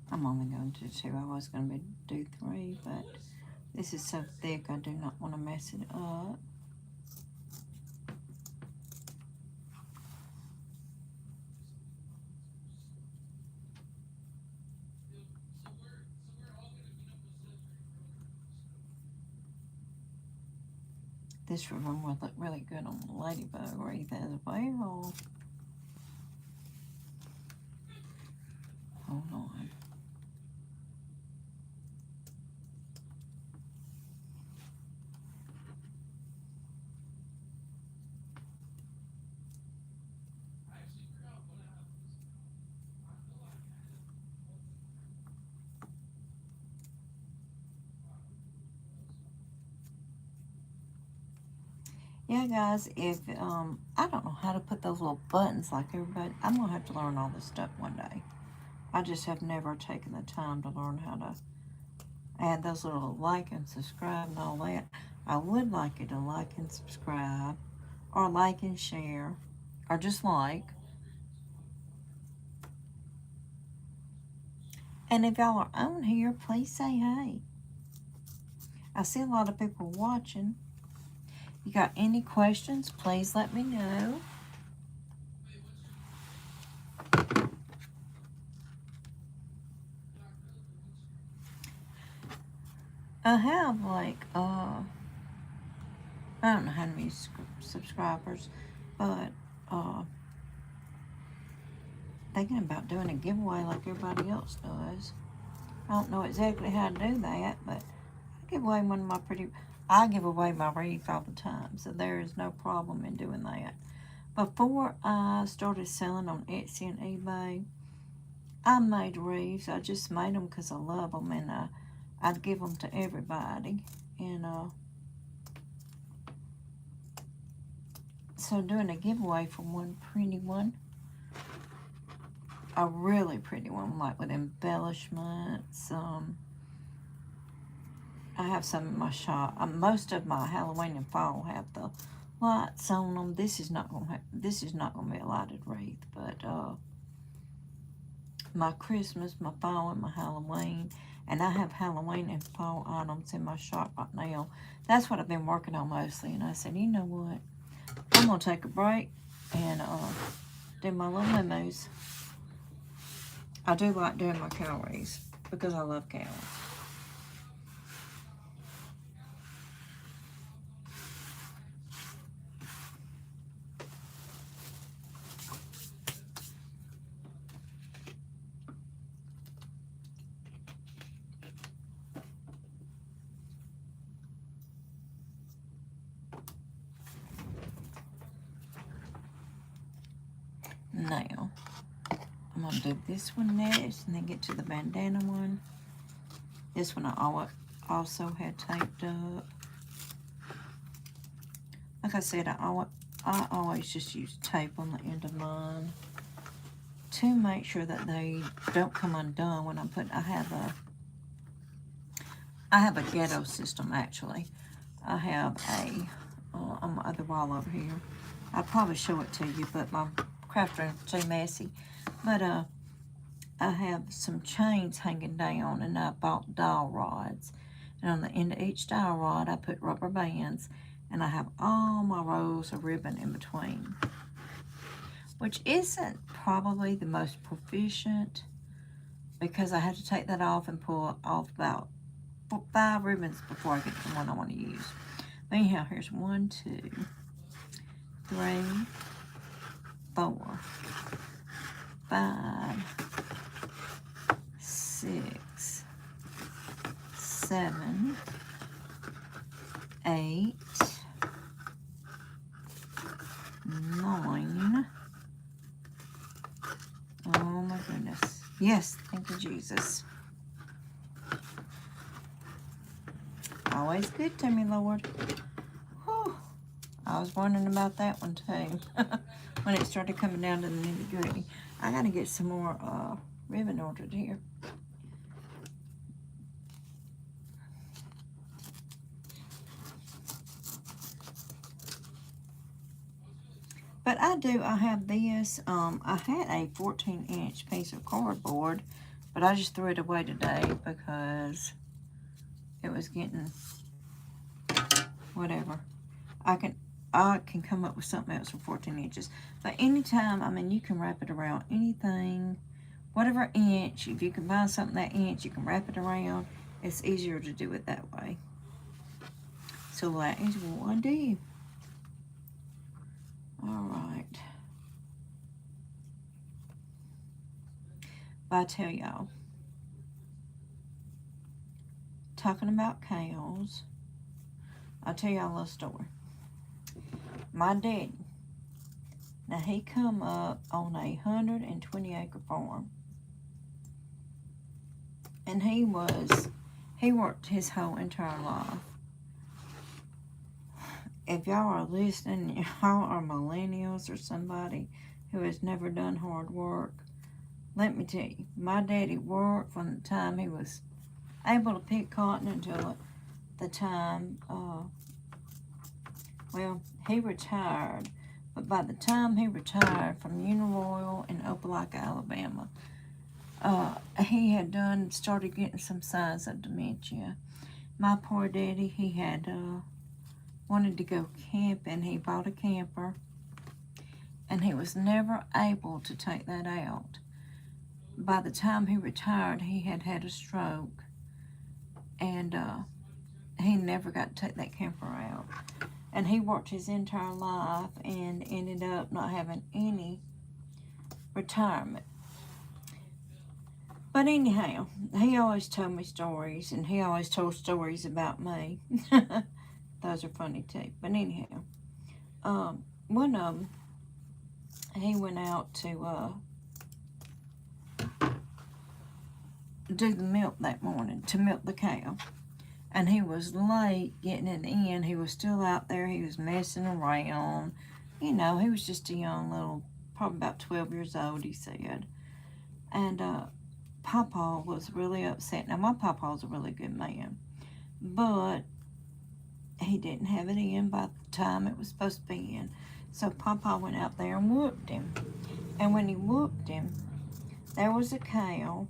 Speaker 1: I'm only going to do 2. I was going to do 3, but this is so thick I do not want to mess it up. This ribbon would look really good on the ladybug wreath as well. Hold on. Yeah, guys, if, I don't know how to put those little buttons like everybody. I'm going to have to learn all this stuff one day. I just have never taken the time to learn how to add those little like and subscribe and all that. I would like you to like and subscribe, or like and share, or just like. And if y'all are on here, please say hey. I see a lot of people watching. You got any questions, please let me know. I have like, I don't know how many subscribers, but thinking about doing a giveaway like everybody else does. I don't know exactly how to do that, but I give away one of my I give away my wreath all the time, so there is no problem in doing that. Before I started selling on Etsy and eBay, I made wreaths. I just made them because I love them, and I'd give them to everybody. And so doing a giveaway for one pretty one, a really pretty one, like with embellishments. I have some in my shop. Most of my Halloween and fall have the lights on them. This is not gonna be a lighted wreath, but my Christmas, my fall, and my Halloween, and I have Halloween and fall items in my shop right now. That's what I've been working on mostly. And I said, you know what? I'm gonna take a break and do my little memos. I do like doing my calories because I love calories. Now, I'm going to do this one next and then get to the bandana one. This one I also had taped up. Like I said, I always just use tape on the end of mine to make sure that they don't come undone when I'm putting, I have a ghetto system actually. I have on my other wall over here. I'll probably show it to you, but my craft room is too messy. But I have some chains hanging down, and I bought dowel rods. And on the end of each dowel rod, I put rubber bands, and I have all my rows of ribbon in between, which isn't probably the most proficient because I have to take that off and pull off about 5 ribbons before I get to the one I want to use. But anyhow, here's 1, 2, 3, 4, 5, 6, 7, 8, 9. Oh my goodness. Yes, thank you, Jesus. Always good to me, Lord. Whew. I was wondering about that one too. When it started coming down to the nitty-gritty. I gotta get some more ribbon ordered here. But I have this, I had a 14-inch piece of cardboard, but I just threw it away today because it was getting, whatever. I can come up with something else for 14 inches. But anytime, I mean, you can wrap it around anything, whatever inch. If you can buy something that inch, you can wrap it around. It's easier to do it that way. So that is what I do. Alright. But I tell y'all, talking about cows, I'll tell y'all a little story. My daddy, now he come up on a 120-acre farm. And he worked his whole entire life. If y'all are listening, y'all are millennials or somebody who has never done hard work, let me tell you, my daddy worked from the time he was able to pick cotton until the time, well, he retired. But by the time he retired from Uniroyal in Opelika, Alabama, he had started getting some signs of dementia. My poor daddy, he had wanted to go camping. He bought a camper, and he was never able to take that out. By the time he retired, he had had a stroke, and he never got to take that camper out. And he worked his entire life and ended up not having any retirement. But anyhow, he always told me stories, and he always told stories about me. Those are funny too. But anyhow, one of them, he went out to do the milk that morning, to milk the cow. And he was late getting it in. He was still out there. He was messing around. You know, he was just a young little, probably about 12 years old, he said. And Papa was really upset. Now, my Papa's a really good man. But he didn't have it in by the time it was supposed to be in. So Papa went out there and whooped him. And when he whooped him, there was a cow.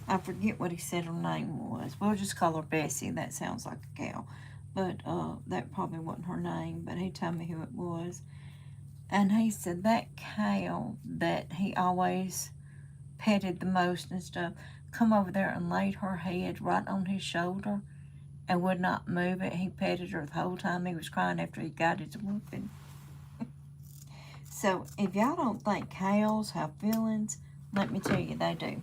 Speaker 1: I forget what he said her name was. We'll just call her Bessie. That sounds like a cow. But that probably wasn't her name, but he told me who it was. And he said that cow that he always petted the most and stuff, come over there and laid her head right on his shoulder and would not move it. He petted her the whole time he was crying after he got his whooping. So if y'all don't think cows have feelings, let me tell you, they do.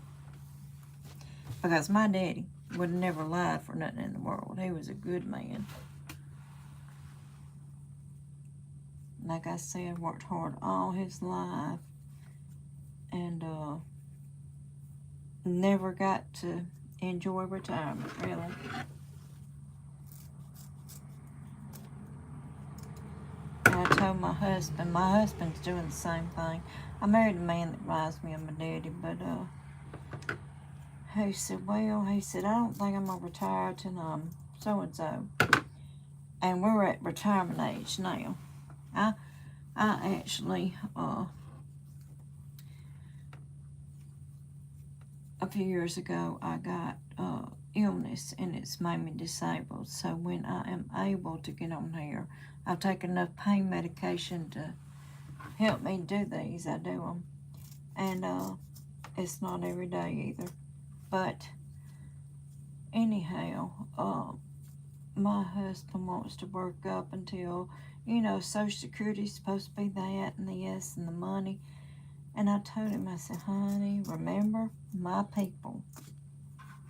Speaker 1: Because my daddy would have never lied for nothing in the world. He was a good man. Like I said, worked hard all his life. And never got to enjoy retirement, really. And I told my husband's doing the same thing. I married a man that reminds me of my daddy, but he said, well, he said, I don't think I'm going to retire till I'm so-and-so. And we're at retirement age now. I actually, a few years ago, I got illness, and it's made me disabled. So when I am able to get on here, I've taken enough pain medication to help me do these. I do them. And it's not every day either. But anyhow, my husband wants to work up until, you know, Social Security's supposed to be that and this and the money. And I told him, I said, honey, remember my people,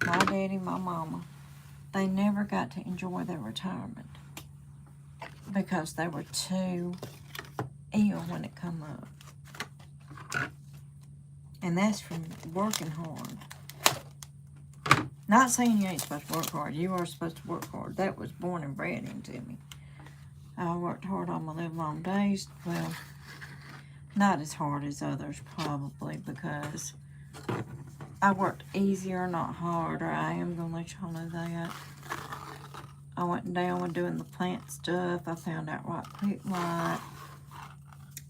Speaker 1: my daddy, my mama, they never got to enjoy their retirement because they were too ill when it come up. And that's from working hard. Not saying you ain't supposed to work hard. You are supposed to work hard. That was born and bred into me. I worked hard all my live long days. Well, not as hard as others probably, because I worked easier, not harder. I am going to let y'all know that. I went down with doing the plant stuff. I found out right quick right.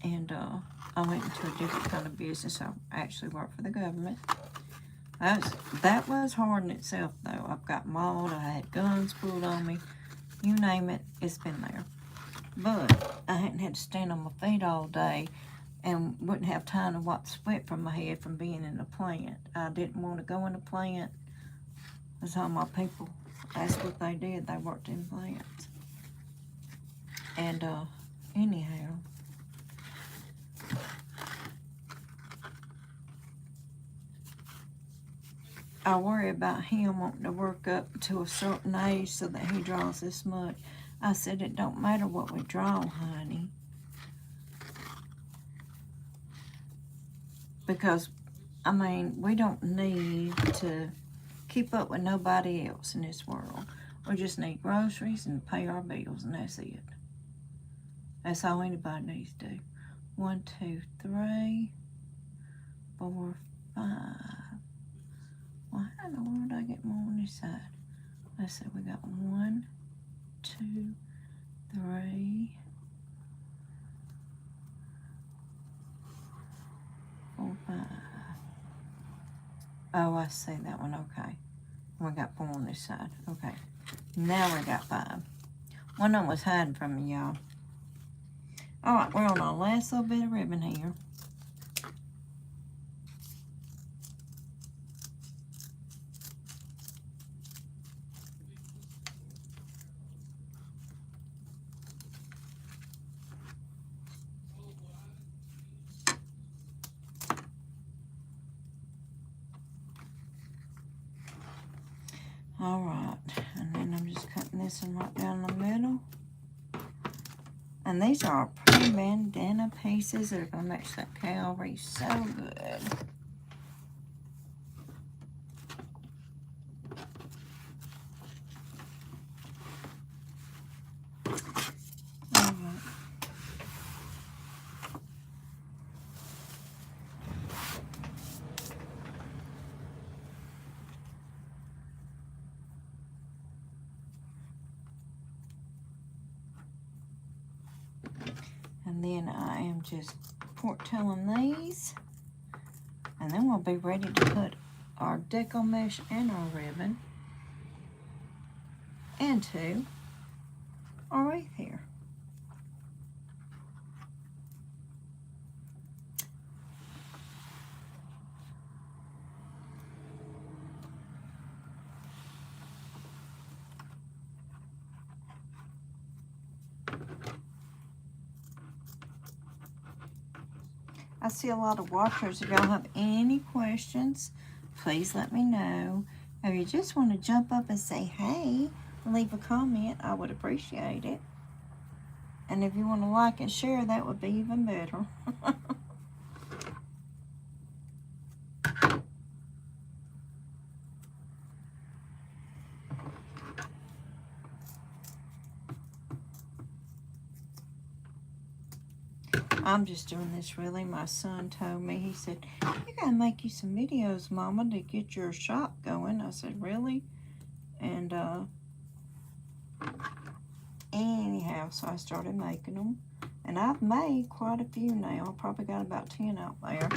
Speaker 1: And I went into a different kind of business. I actually worked for the government. That was hard in itself, though. I've got mauled. I had guns pulled on me. You name it, it's been there. But I hadn't had to stand on my feet all day and wouldn't have time to wipe sweat from my head from being in a plant. I didn't want to go in a plant. That's all my people That's what they did. They worked in plants. And anyhow, I worry about him wanting to work up to a certain age so that he draws this much. I said, it don't matter what we draw, honey. Because, I mean, we don't need to keep up with nobody else in this world. We just need groceries and pay our bills, and that's it. That's all anybody needs to do. 1, 2, 3, 4, 5. Well, how in the world do I get more on this side? Let's see, we got 1, 2, 3, 4, 5. Oh, I see that one. Okay. We got 4 on this side. Okay. Now we got 5. One of them was hiding from me, y'all. All right, we're on our last little bit of ribbon here. All right, and then I'm just cutting this one right down the middle. And these are pretty bandana pieces that are going to match that cavalry so good. All right. And then I am just pork-tailing these. And then we'll be ready to put our deco mesh and our ribbon into our wreath here. I see a lot of watchers. If y'all have any questions, please let me know. If you just want to jump up and say, hey, leave a comment, I would appreciate it. And if you want to like and share, that would be even better. I'm just doing this really. My son told me, he said, you gotta make you some videos, Mama, to get your shop going. I said, really? And anyhow, so I started making them. And I've made quite a few now. I probably got about 10 out there.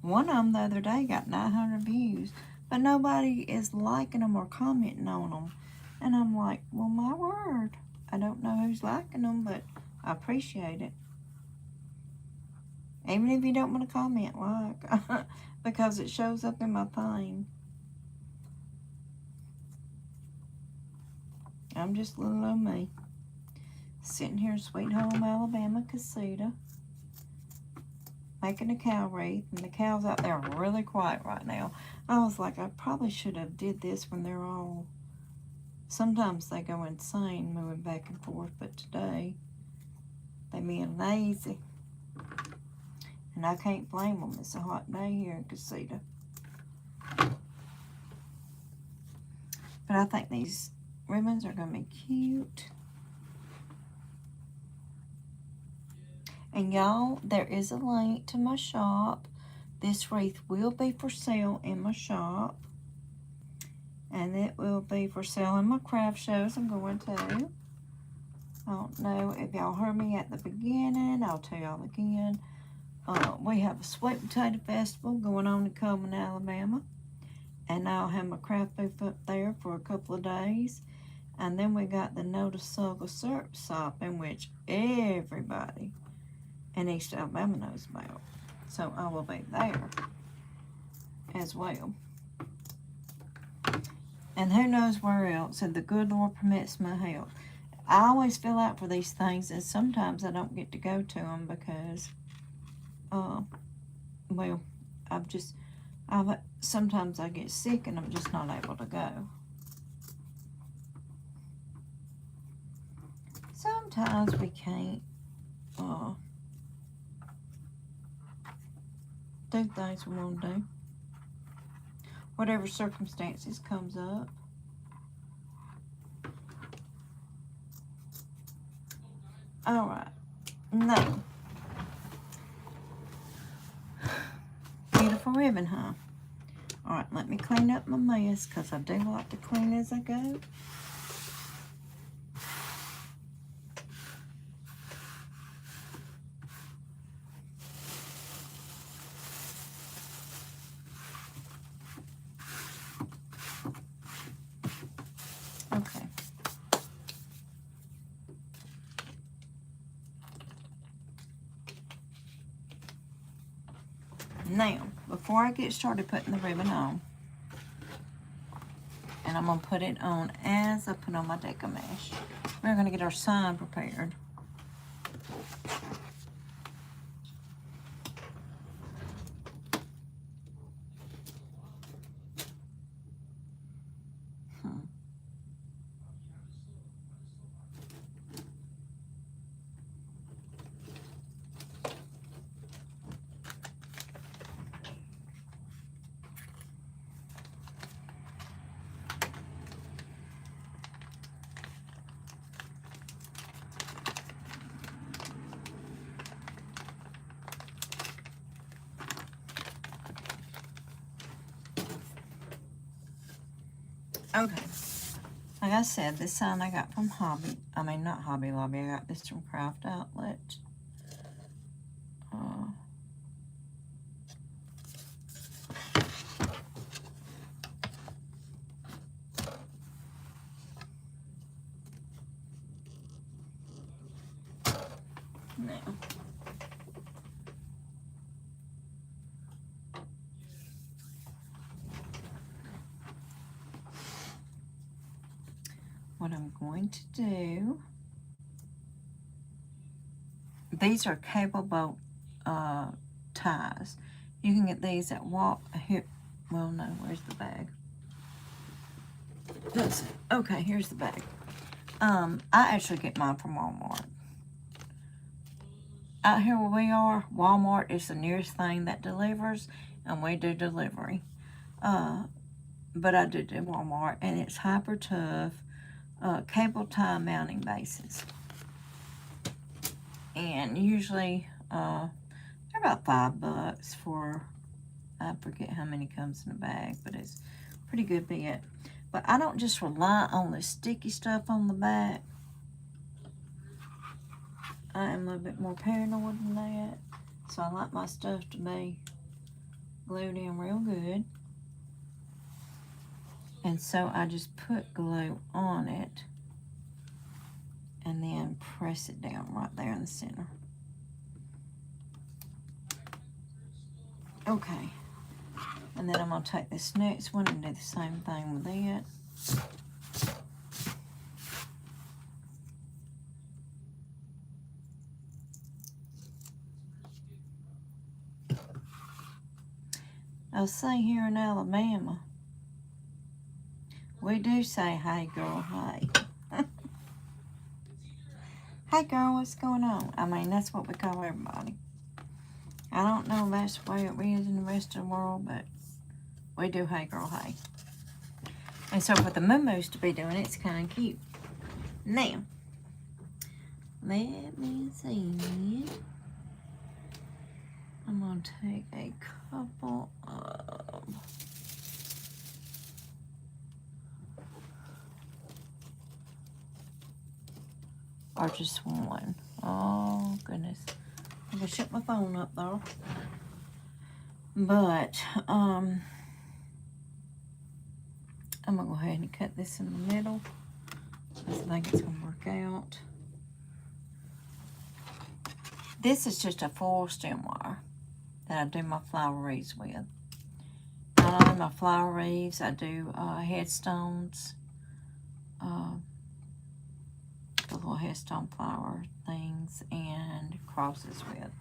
Speaker 1: One of them the other day got 900 views. But nobody is liking them or commenting on them. And I'm like, well, my word. I don't know who's liking them, but I appreciate it. Even if you don't want to comment, like, because it shows up in my thing. I'm just little old me. Sitting here in Sweet Home, Alabama, Casita. Making a cow wreath. And the cows out there are really quiet right now. I was like, I probably should have did this when they're all... Sometimes they go insane moving back and forth. But today, they being lazy. And I can't blame them. It's a hot day here in Casita. But I think these ribbons are going to be cute. And y'all, there is a link to my shop. This wreath will be for sale in my shop. And it will be for sale in my craft shows I'm going to. I don't know if y'all heard me at the beginning. I'll tell y'all again. We have a sweet potato festival going on in Coleman, Alabama. And I'll have my craft booth up there for a couple of days. And then we got the Noticeable Syrup Sopping, which everybody in East Alabama knows about. So I will be there as well. And who knows where else, and the good Lord permits my health. I always fill out for these things, and sometimes I don't get to go to them because, well, sometimes I get sick and I'm just not able to go. Sometimes we can't do things we want to do. Whatever circumstances comes up. All right. Now, beautiful ribbon, huh? All right, let me clean up my mess because I do like to clean as I go. Okay. Now, before I get started putting the ribbon on, and I'm going to put it on as I put on my deco mesh, we're going to get our sign prepared. Okay, like I said, this sign I got from not Hobby Lobby, I got this from Craft Outlet. Now, what I'm going to do, these are cable bolt ties. You can get these at here. Well, no, where's the bag? Let's see. Okay, here's the bag. I actually get mine from Walmart. Out here where we are, Walmart is the nearest thing that delivers, and we do delivery. But I do Walmart, and it's hyper tough cable tie mounting bases. And usually, they're about $5 for, I forget how many comes in a bag, but it's a pretty good bit. But I don't just rely on the sticky stuff on the back. I am a little bit more paranoid than that. So I like my stuff to be glued in real good. And so I just put glue on it and then press it down right there in the center. Okay. And then I'm going to take this next one and do the same thing with it. I'll say here in Alabama, we do say, hey girl, hey. Hey girl, what's going on? I mean, that's what we call everybody. I don't know if that's the way it is in the rest of the world, but we do hey girl, hey. And so for the moo-moos to be doing it, it's kind of cute. Now, let me see. I'm going to take a couple of... or just one. Oh, goodness. I'm going to shut my phone up, though. But, I'm going to go ahead and cut this in the middle. I think it's going to work out. This is just a foil stem wire that I do my flower wreaths with. I I do my flower wreaths. I do headstones. The little headstone flower things and crosses with.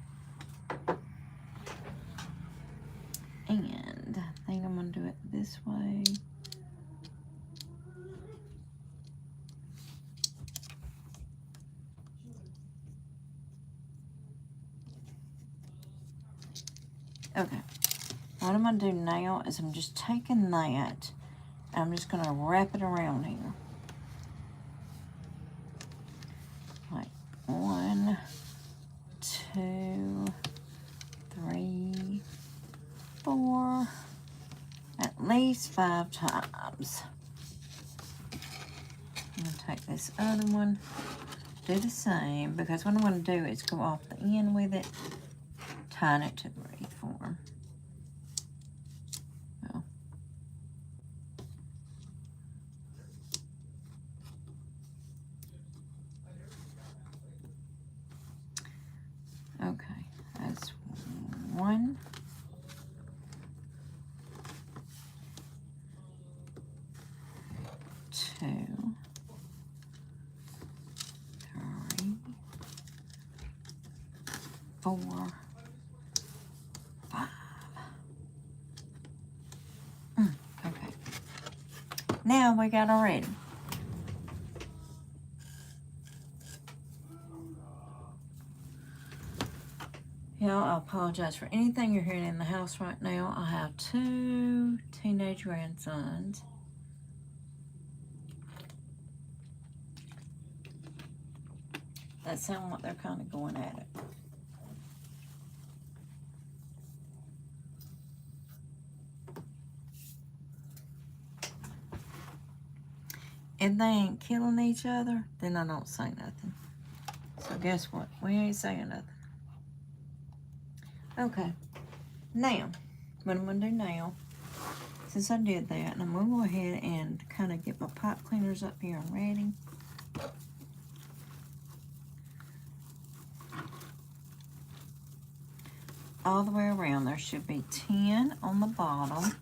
Speaker 1: And I think I'm going to do it this way. Okay. What I'm going to do now is I'm just taking that and I'm just going to wrap it around here. Like 1, 2, 3, 4, at least 5 times. I'm going to take this other one, do the same, because what I'm going to do is go off the end with it, tying it to the wreath form. Well, okay, that's 1, 2, 3, 4, 5. Okay. Now we got our ready. Y'all, I apologize for anything you're hearing in the house right now. I have 2 teenage grandsons. That sound like they're kind of going at it. If they ain't killing each other, then I don't say nothing. So guess what? We ain't saying nothing. Okay. Now, what I'm going to do now, since I did that, and I'm going to go ahead and kind of get my pipe cleaners up here and ready. All the way around, there should be 10 on the bottom.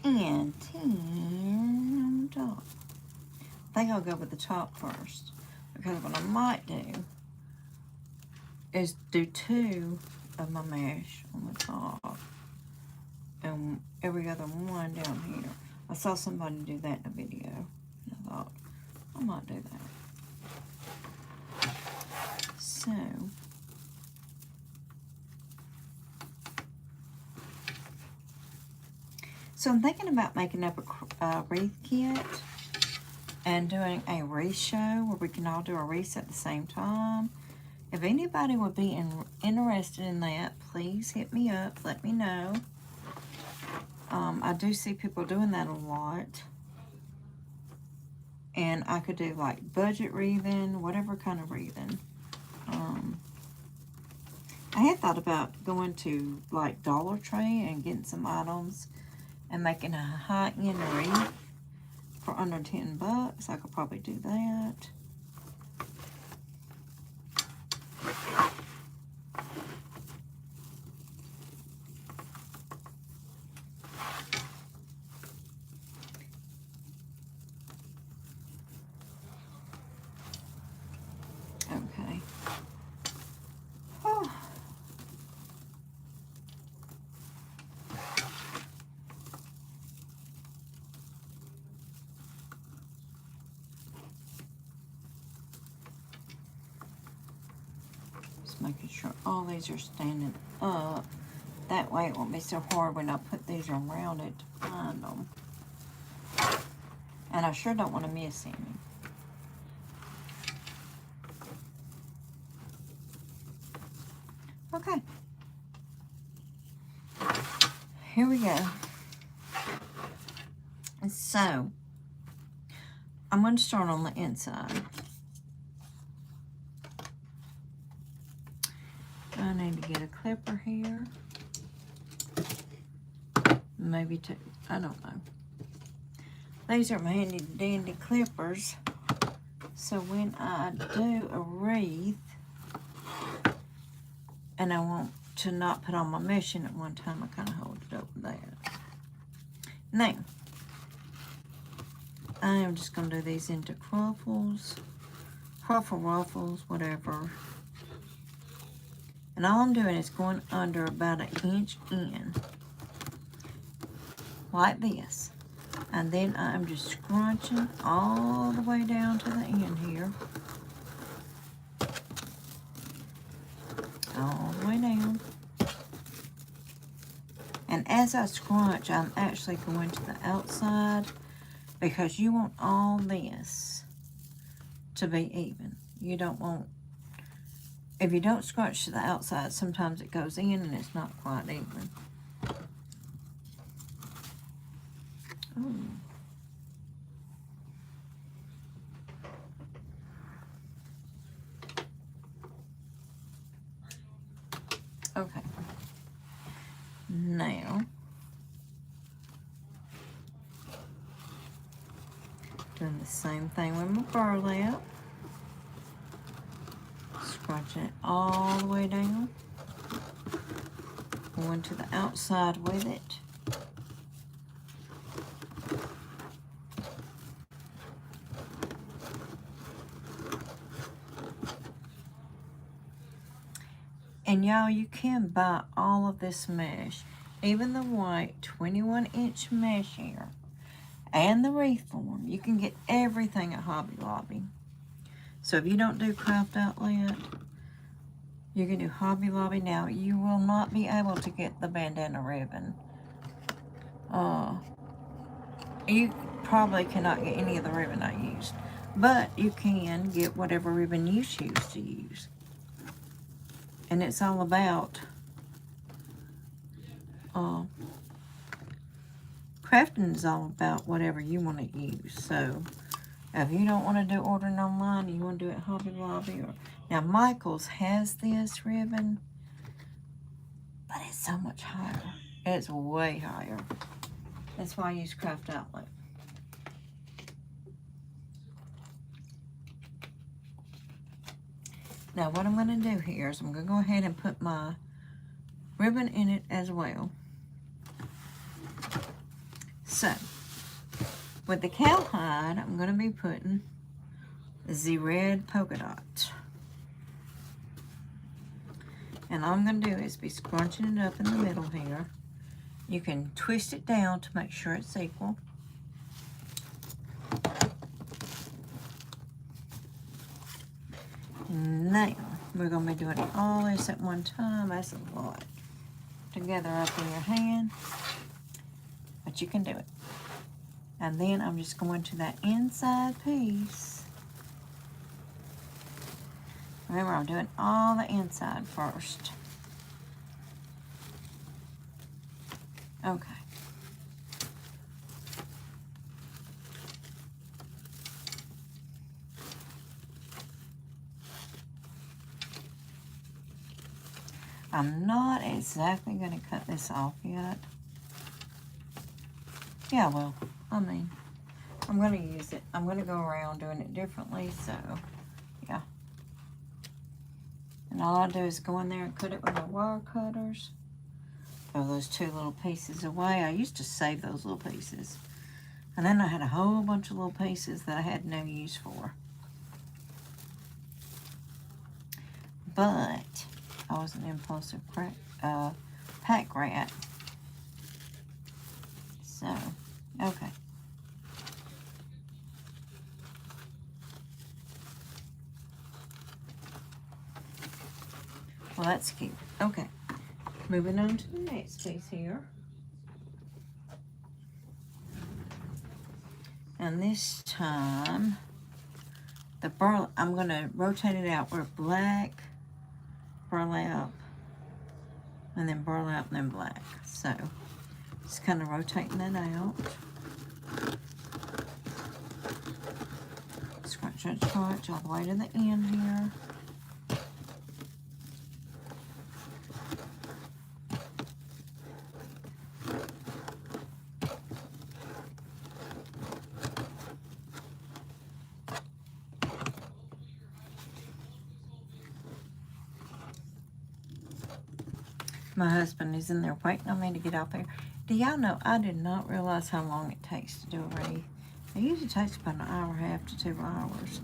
Speaker 1: And 10 on the top. I think I'll go with the top first, because what I might do is do 2 of my mesh on the top and every other one down here. I saw somebody do that in a video, and I thought I might do that. So I'm thinking about making up a wreath kit and doing a wreath show where we can all do a wreath at the same time. If anybody would be interested in that, please hit me up, let me know. I do see people doing that a lot. And I could do like budget wreathing, whatever kind of wreathing. I had thought about going to like Dollar Tree and getting some items and making a high-end wreath for under $10. I could probably do that. Okay. Oh. Just making sure all these are standing up. That way it won't be so hard when I put these around it to find them. And I sure don't want to miss any. Okay. Here we go. And so, I'm going to start on the inside. I need to get a clipper here. Maybe two. I don't know. These are my handy dandy clippers. So when I do a wreath, and I want to not put all my mesh in at one time, I kind of hold it up with that. Now, I am just going to do these into ruffles, whatever. And all I'm doing is going under about 1 inch in, like this. And then I'm just scrunching all the way down to the end here. All the way down. And as I scrunch, I'm actually going to the outside because you want all this to be even. You don't want, if you don't scrunch to the outside, sometimes it goes in and it's not quite even. Ooh. Okay. Now, doing the same thing with my burlap. Scrunching it all the way down. Going to the outside with it. And y'all, you can buy all of this mesh, even the white 21-inch mesh here, and the wreath form. You can get everything at Hobby Lobby. So if you don't do Craft Outlet, you can do Hobby Lobby. Now, you will not be able to get the bandana ribbon. You probably cannot get any of the ribbon I used, but you can get whatever ribbon you choose to use. And it's all about crafting is all about whatever you want to use. So if you don't want to do ordering online, you want to do it Hobby Lobby. Now Michael's has this ribbon, but it's so much higher. It's way higher. That's why I use Craft Outlet. Now what I'm going to do here is I'm going to go ahead and put my ribbon in it as well. So, with the cowhide, I'm going to be putting the red polka dot. And all I'm going to do is be scrunching it up in the middle here. You can twist it down to make sure it's equal. Now, we're going to be doing all this at one time. That's a lot together up in your hand, but you can do it. And then I'm just going to that inside piece. Remember, I'm doing all the inside first. Okay. I'm not exactly going to cut this off yet. Yeah, well, I mean, I'm going to use it. I'm going to go around doing it differently, so, yeah. And all I do is go in there and cut it with my wire cutters. Throw those two little pieces away. I used to save those little pieces. And then I had a whole bunch of little pieces that I had no use for. But I was an impulsive pack rat. So, okay. Well, that's cute. Okay. Moving on to the next piece here. And this time, I'm going to rotate it out where black, burlap, and then burlap, and then black. So, just kind of rotating that out. Scrunch, scrunch, scrunch all the way to the end here. My husband is in there waiting on me to get out there. Do y'all know, I did not realize how long it takes to do a wreath. It usually takes about an hour and a half to 2 hours.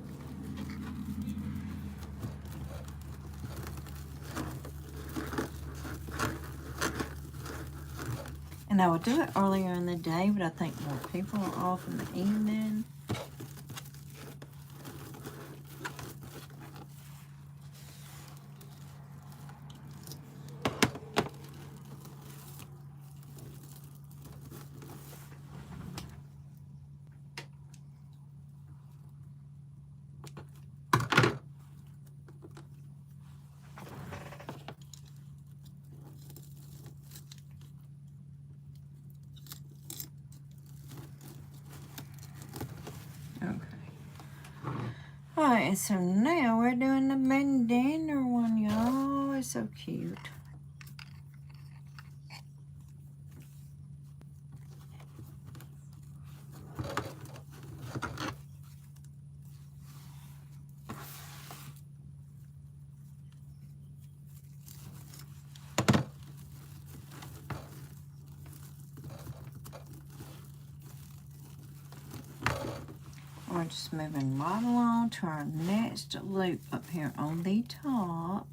Speaker 1: And I would do it earlier in the day, but I think more people are off in the evening. Alright, so now we're doing the bandana one, y'all. It's so cute. We're just moving right along to our next loop up here on the top,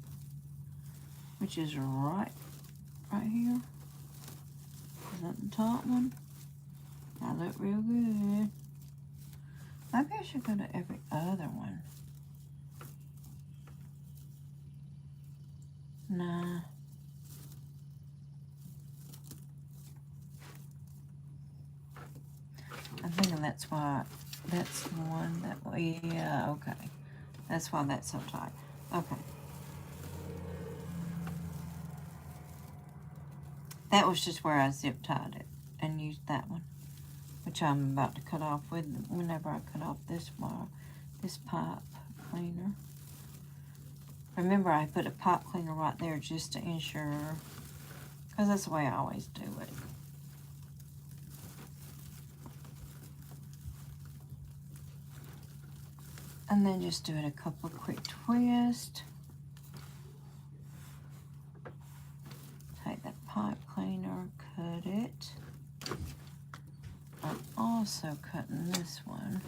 Speaker 1: which is right here. Is that the top one? That look real good. Maybe I should go to every other one. Nah. I'm thinking that's why. That's the one that we, yeah, okay. That's why that's so tight. Okay. That was just where I zip tied it and used that one, which I'm about to cut off with whenever I cut off this wire, this pipe cleaner. Remember, I put a pipe cleaner right there just to ensure, because that's the way I always do it. And then just do it a couple of quick twists. Take that pipe cleaner, cut it. I'm also cutting this one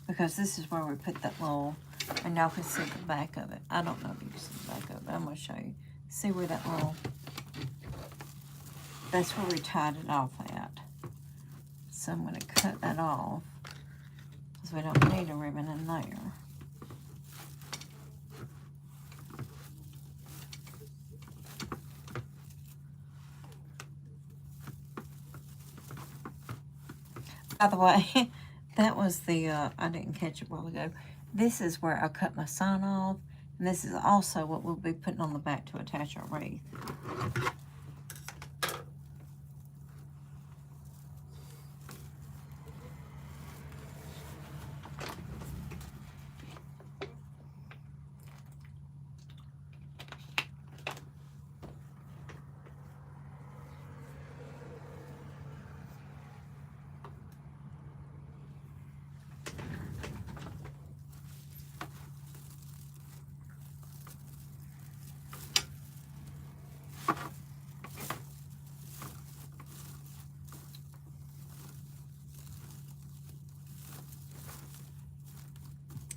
Speaker 1: because this is where we put that little, and y'all can see the back of it. I don't know if you can see the back of it, but I'm gonna show you. See where that little, that's where we tied it off at. So I'm gonna cut that off, because we don't need a ribbon in there. By the way, that was the, I didn't catch it a while ago. This is where I cut my sign off, and this is also what we'll be putting on the back to attach our wreath.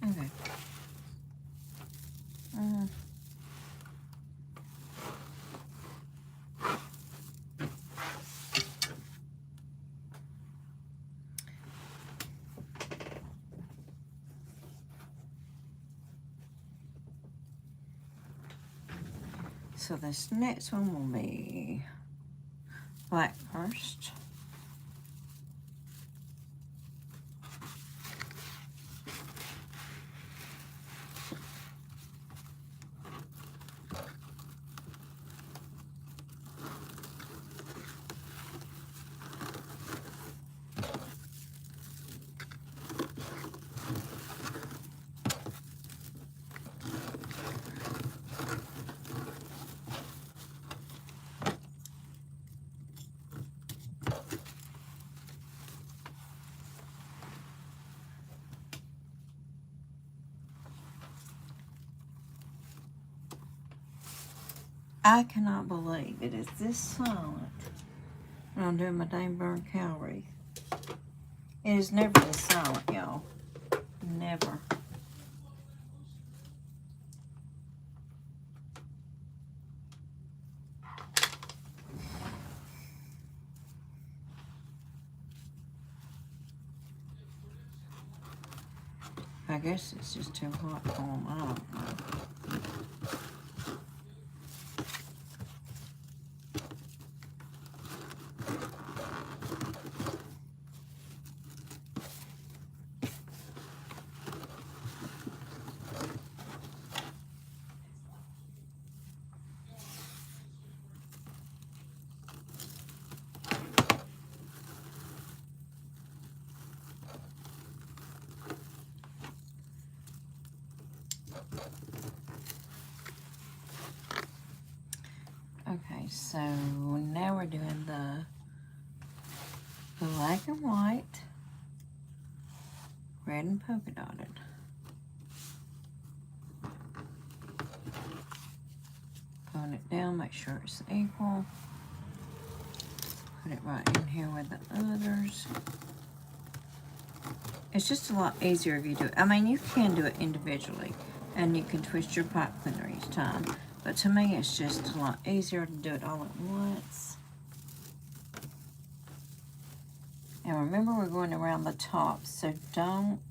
Speaker 1: Okay. So this next one will be black first. I cannot believe it is this silent when I'm doing my dang burn cow wreath. It is never this silent, y'all. Never. I guess it's just too hot for them. I don't know. Okay, so now we're doing the black and white, red and polka dotted. Pulling it down, make sure it's equal. Put it right in here with the others. It's just a lot easier if you do it. I mean, you can do it individually, and you can twist your pipe cleaner each time. But to me, it's just a lot easier to do it all at once. And remember, we're going around the top, so don't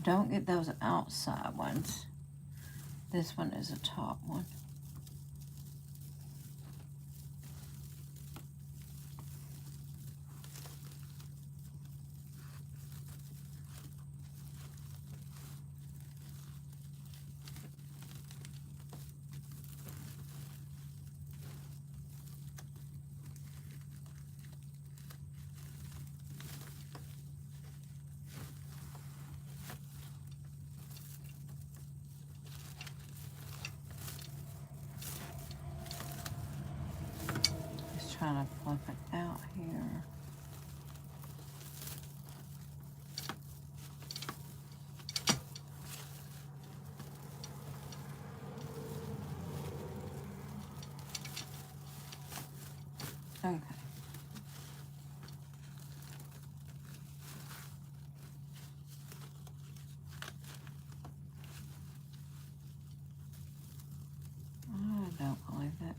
Speaker 1: get those outside ones. This one is a top one. Trying to fluff it out here. Okay. I don't believe that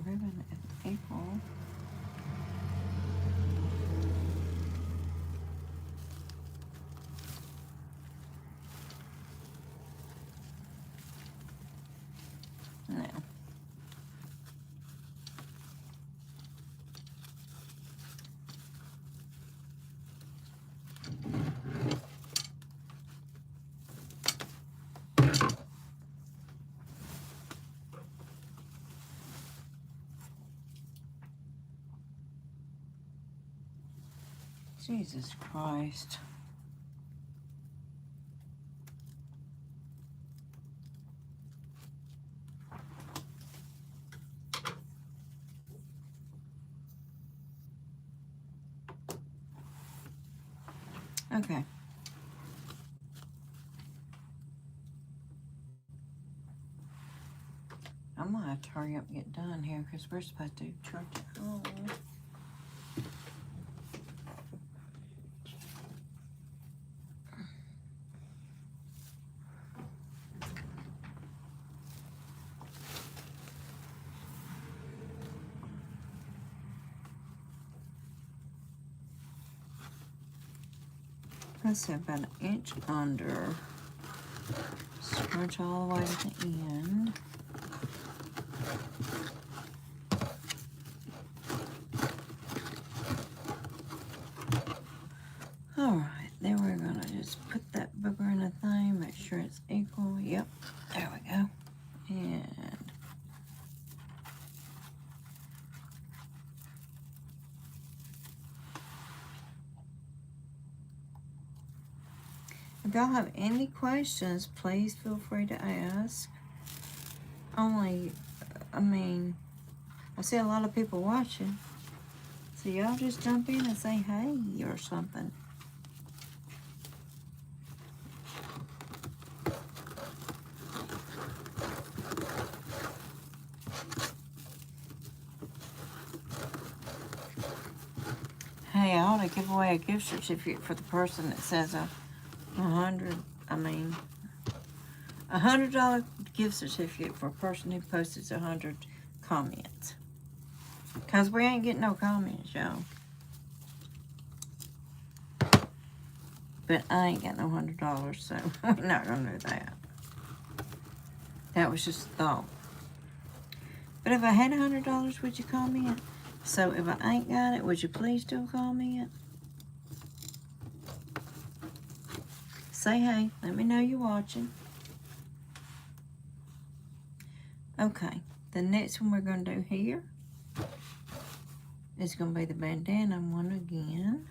Speaker 1: ribbon is equal. No. Jesus Christ. Okay. I'm gonna have to hurry up and get done here because we're supposed to church at home. Let's say about an inch under. Scrunch all the way to the end. Alright, then we're gonna just put that booger in the thing, make sure it's equal. Yep, there we go. And if y'all have any questions, please feel free to ask. I mean, I see a lot of people watching, so y'all just jump in and say hey or something. Hey, I ought to give away a gift certificate for the person that says $100 gift certificate for a person who posted 100 comments. Cause we ain't getting no comments, y'all. But I ain't got no $100, so we're not gonna do that. That was just a thought. But if I had $100, would you comment? So if I ain't got it, would you please still comment? Say hey. Let me know you're watching. Okay. The next one we're going to do here is going to be the bandana one again.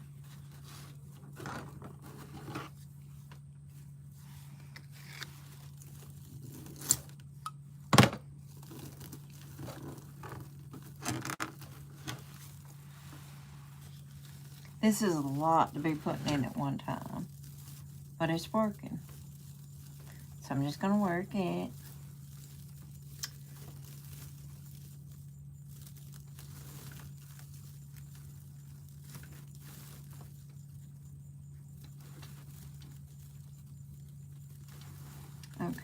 Speaker 1: This is a lot to be putting in at one time, but it's working. So I'm just going to work it. Okay.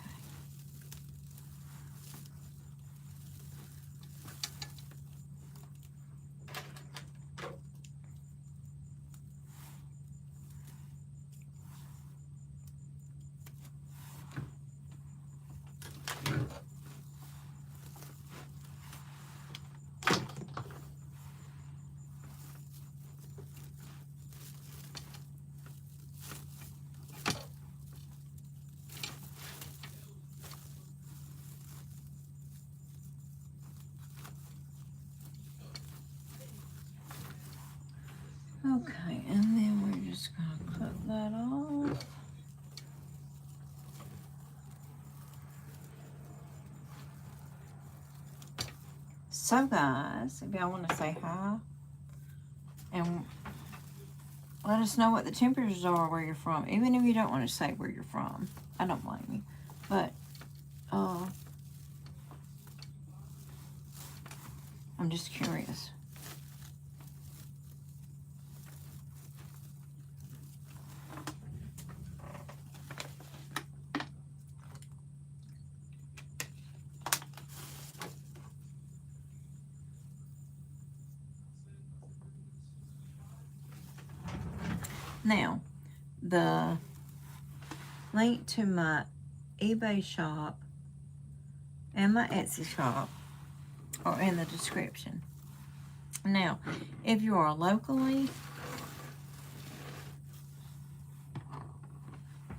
Speaker 1: Okay, and then we're just going to cut that off. So guys, if y'all want to say hi and let us know what the temperatures are where you're from, even if you don't want to say where you're from, I don't blame you. But I'm just curious. Now, the link to my eBay shop and my Etsy shop are in the description. Now, if you are locally,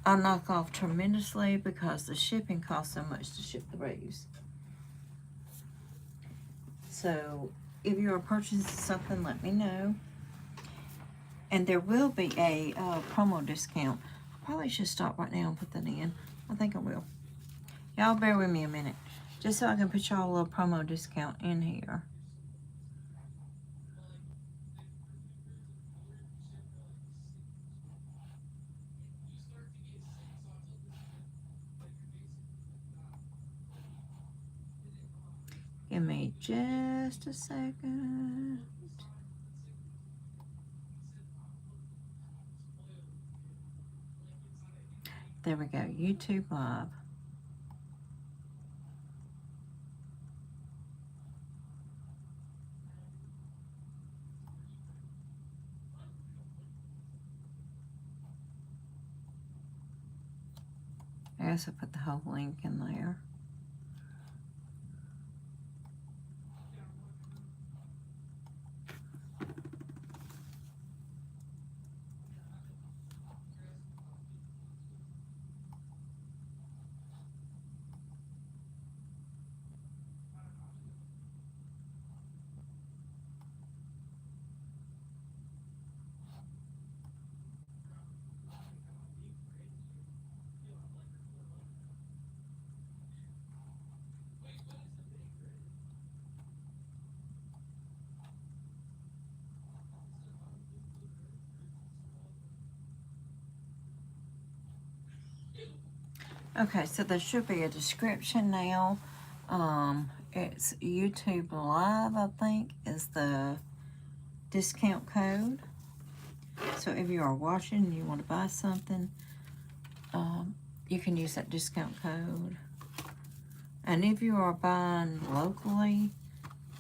Speaker 1: I knock off tremendously because the shipping costs so much to ship the wreaths. So, if you are purchasing something, let me know. And there will be a promo discount. I probably should stop right now and put that in. I think I will. Y'all bear with me a minute. Just so I can put y'all a little promo discount in here. Give me just a second. There we go, YouTube Live. I guess I put the whole link in there. Okay, so there should be a description now. It's YouTube Live, I think, is the discount code. So if you are watching and you want to buy something, you can use that discount code. And if you are buying locally,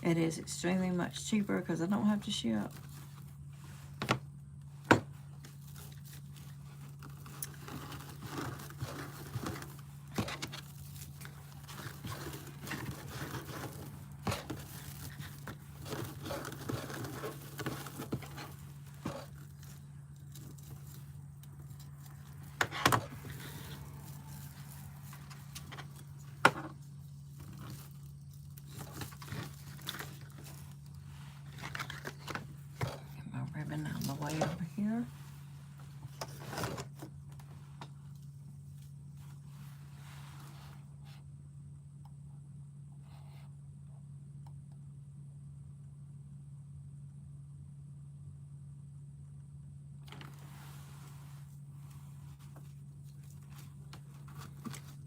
Speaker 1: it is extremely much cheaper because I don't have to ship. Get my ribbon out of the way over here.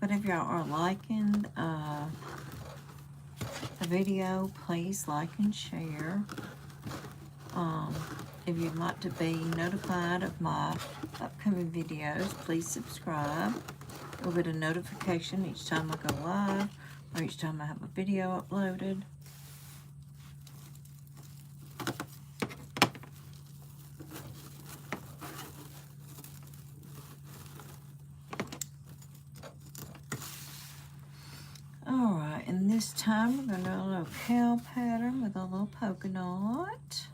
Speaker 1: But if y'all are liking the video, please like and share. If you'd like to be notified of my upcoming videos, please subscribe. You'll get a notification each time I go live or each time I have a video uploaded. Alright, and this time we're going to do a little cow pattern with a little polka knot.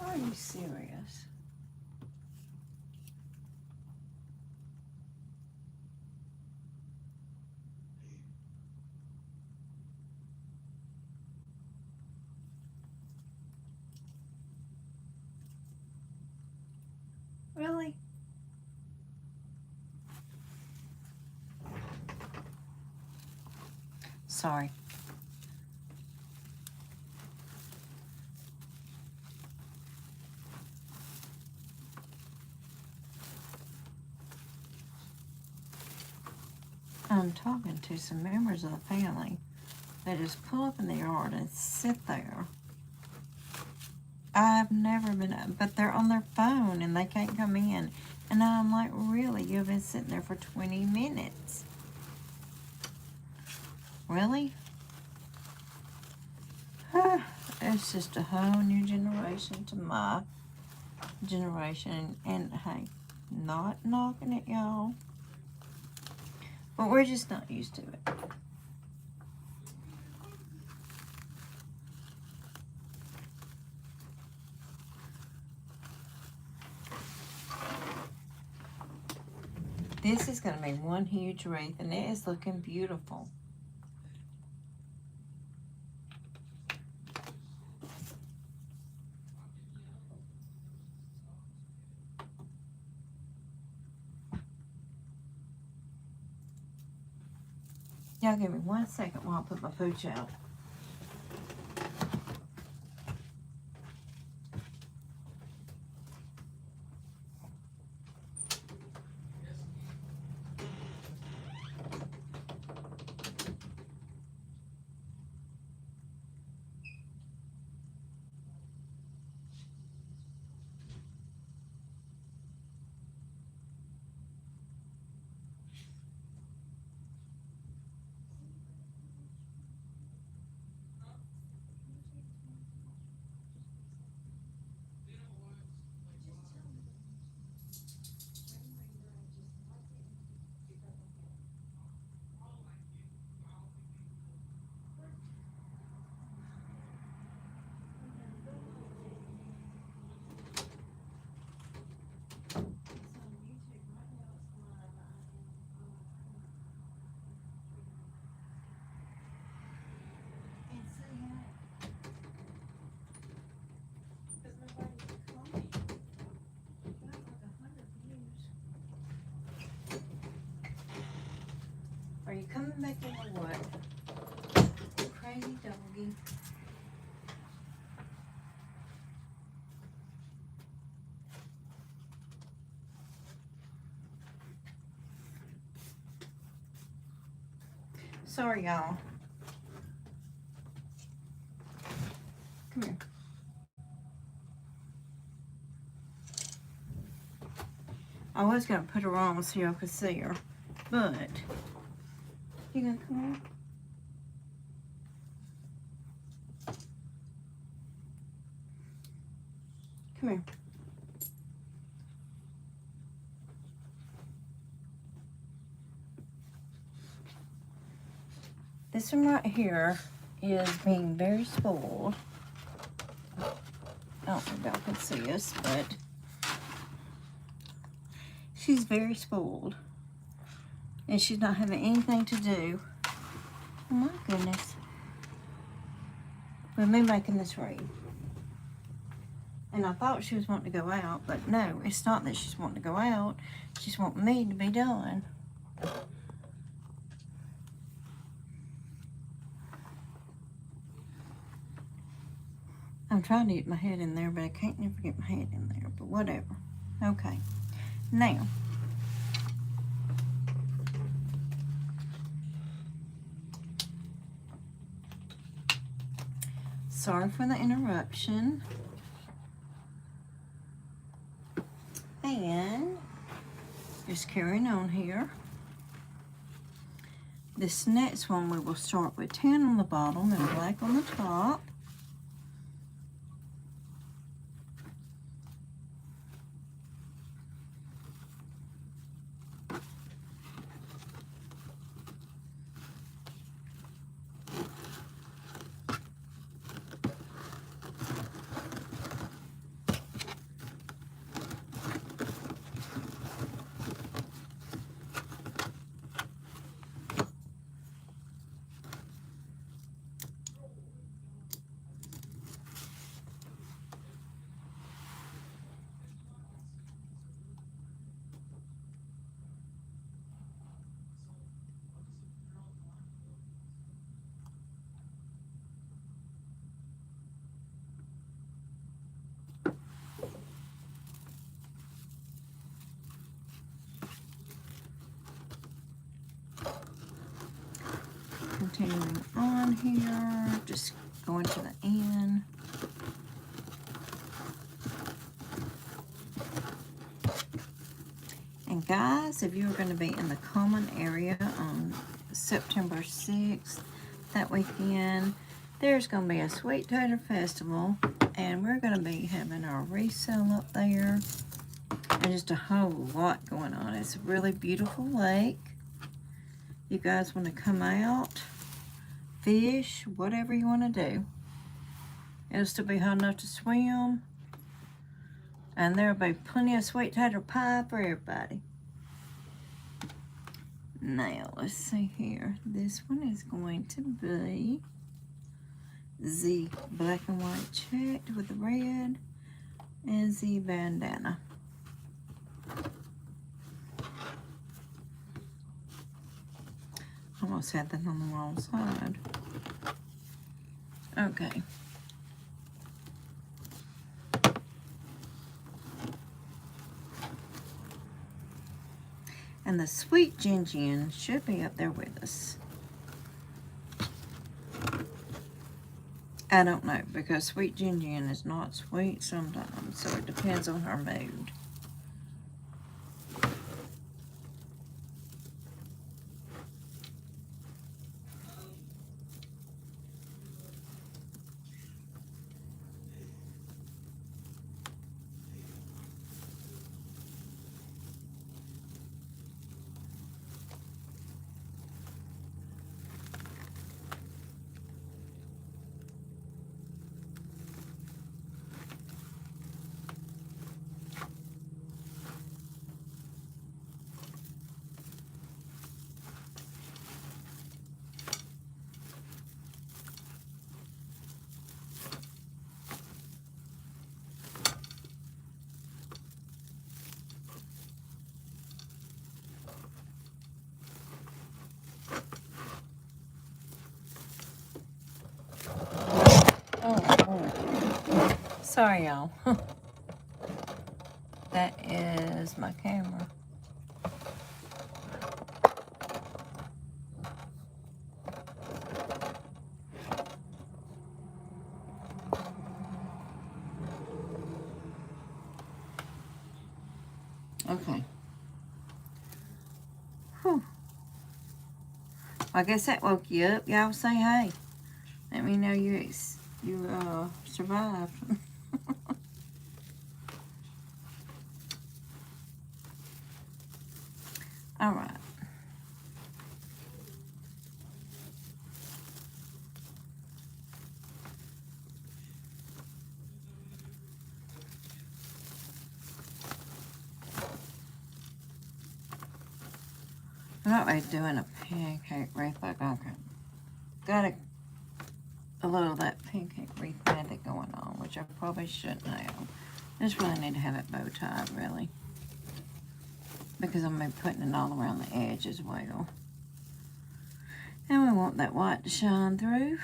Speaker 1: Are you serious? Really? Sorry. I'm talking to some members of the family. They just pull up in the yard and sit there. I've never been, but they're on their phone and they can't come in. And I'm like, really? You've been sitting there for 20 minutes. Really? It's just a whole new generation to my generation. And hey, not knocking it, y'all. But we're just not used to it. This is going to be one huge wreath, and it is looking beautiful. Y'all give me 1 second while I put my pooch out. coming back in or what? Crazy doggy. Sorry, y'all. Come here. I was gonna put her on so y'all could see her, but you gonna come here? Come here. This one right here is being very spoiled. I don't know if y'all can see us, but she's very spoiled. And she's not having anything to do, oh my goodness, with me making this wreath. And I thought she was wanting to go out, but no, it's not that she's wanting to go out. She's wanting me to be done. I'm trying to get my head in there, but I can't never get my head in there, but whatever. Okay, now, sorry for the interruption. And just carrying on here. This next one we will start with tan on the bottom and black on the top. Continuing on here, just going to the end. And guys, if you're going to be in the common area on September 6th, that weekend, there's going to be a Sweet Tater Festival, and we're going to be having our resale up there, and just a whole lot going on. It's a really beautiful lake. You guys want to come out, fish, whatever you want to do. It'll still be hot enough to swim. And there'll be plenty of sweet tater pie for everybody. Now, let's see here. This one is going to be the black and white checked with the red and the bandana. Almost had that on the wrong side. Okay. And the sweet gingham should be up there with us. I don't know, because sweet gingham is not sweet sometimes, so it depends on her mood. Sorry, y'all. That is my camera. Okay. Whew. I guess that woke you up. Y'all say hey. Let me know you survived. All right. I'm not really doing a pancake wreath like I got a little of that pancake wreath magic going on, which I probably shouldn't have. Just really need to have it bow tied, really. Because I'm going to be putting it all around the edge as well. And we want that white to shine through.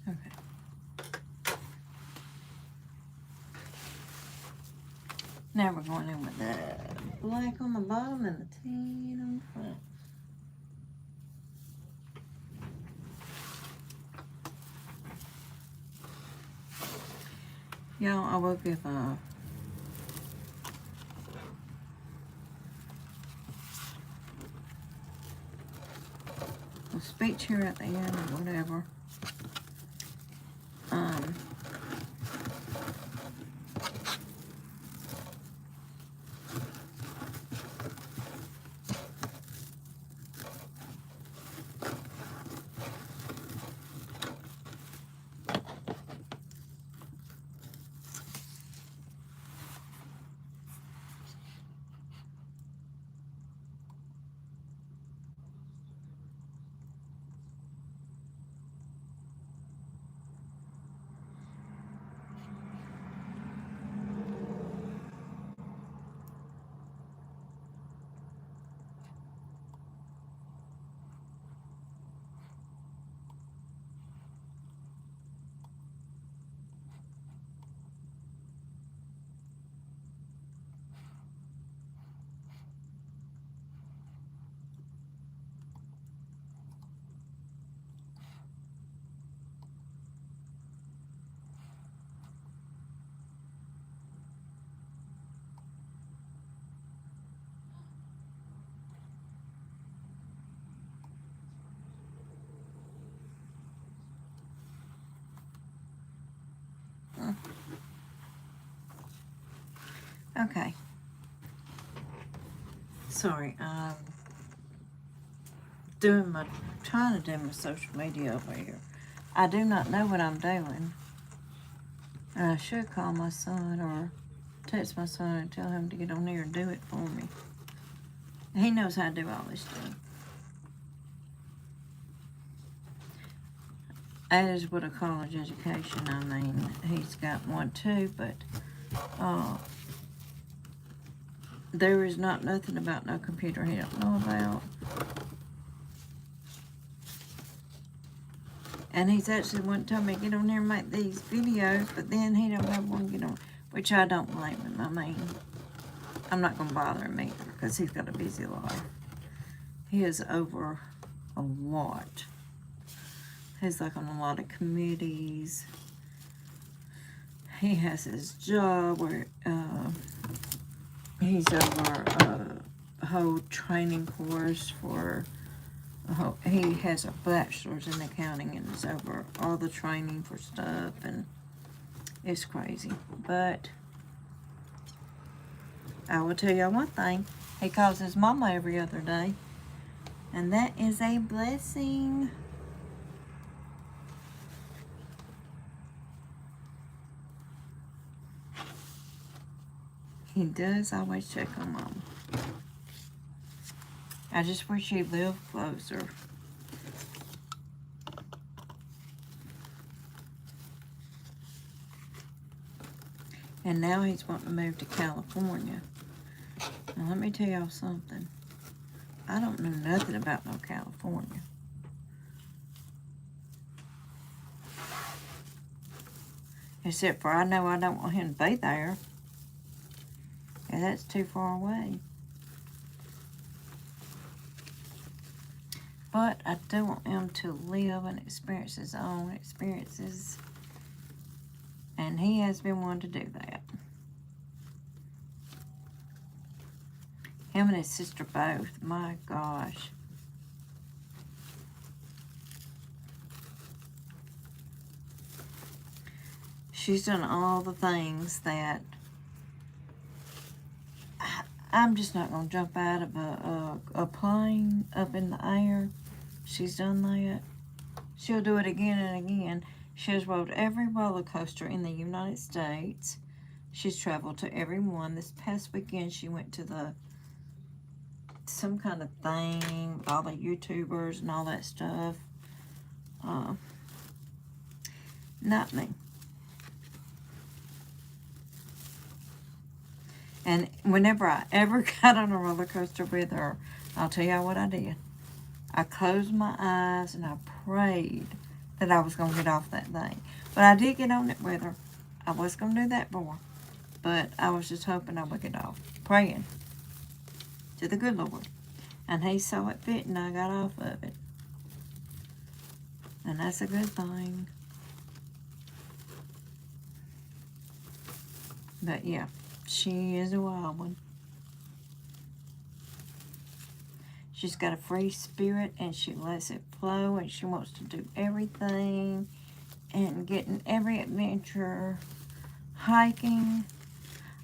Speaker 1: Okay. Now we're going in with the black on the bottom and the tan on the front. Y'all, I will give a speech here at the end or whatever. Okay. Sorry, I'm trying to do my social media over here. I do not know what I'm doing. And I should call my son or text my son and tell him to get on there and do it for me. He knows how to do all this stuff. As with a college education, I mean, he's got one too, but there is not nothing about no computer he don't know about. And he's actually one told me get on there and make these videos, but then he don't have one get on, which I don't blame him. I mean, I'm not gonna bother him either because he's got a busy life. He is over a lot. He's like on a lot of committees. He has his job where he's over a whole training course for he has a bachelor's in accounting and is over all the training for stuff, and It's crazy. But I will tell you one thing. He calls his mama every other day. And that is a blessing. He does always check on Mama. I just wish he lived closer. And now he's wanting to move to California. Now let me tell y'all something. I don't know nothing about no California. Except for I know I don't want him to be there. And that's too far away. But I do want him to live and experience his own experiences. And he has been one to do that. Him and his sister both. My gosh. She's done all the things that I'm just not going to jump out of a plane up in the air. She's done that. She'll do it again and again. She has rode every roller coaster in the United States. She's traveled to every one. This past weekend, she went to some kind of thing with all the YouTubers and all that stuff. Not me. And whenever I ever got on a roller coaster with her, I'll tell you what I did. I closed my eyes and I prayed that I was going to get off that thing. But I did get on it with her. I was going to do that for her. But I was just hoping I would get off. Praying to the good Lord. And he saw it fit and I got off of it. And that's a good thing. But yeah, she is a wild one. She's got a free spirit and she lets it flow and she wants to do everything and get in every adventure, hiking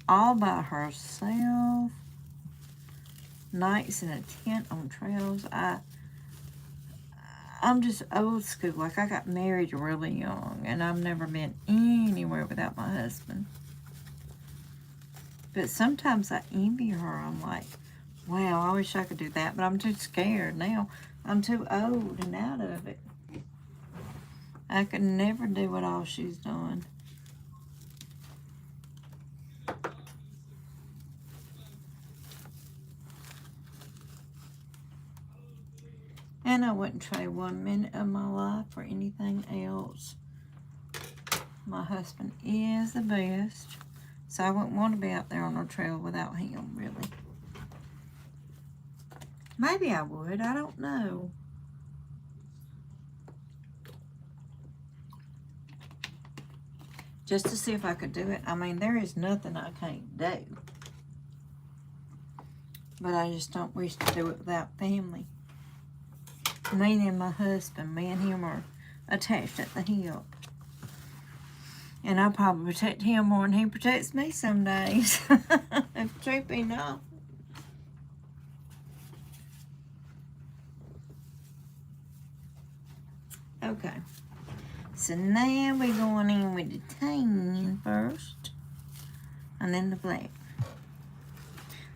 Speaker 1: all by herself, nights in a tent on trails. I'm just old school. Like I got married really young and I've never been anywhere without my husband. But sometimes I envy her. I'm like, wow, I wish I could do that, but I'm too scared now. I'm too old and out of it. I could never do what all she's done. And I wouldn't trade 1 minute of my life for anything else. My husband is the best. So I wouldn't want to be out there on a trail without him, really. Maybe I would. I don't know. Just to see if I could do it. I mean, there is nothing I can't do. But I just don't wish to do it without family. Me and my husband, me and him are attached at the hip. And I probably protect him more than he protects me some days. If truth be known. Okay. So now we're going in with the tan first. And then the black.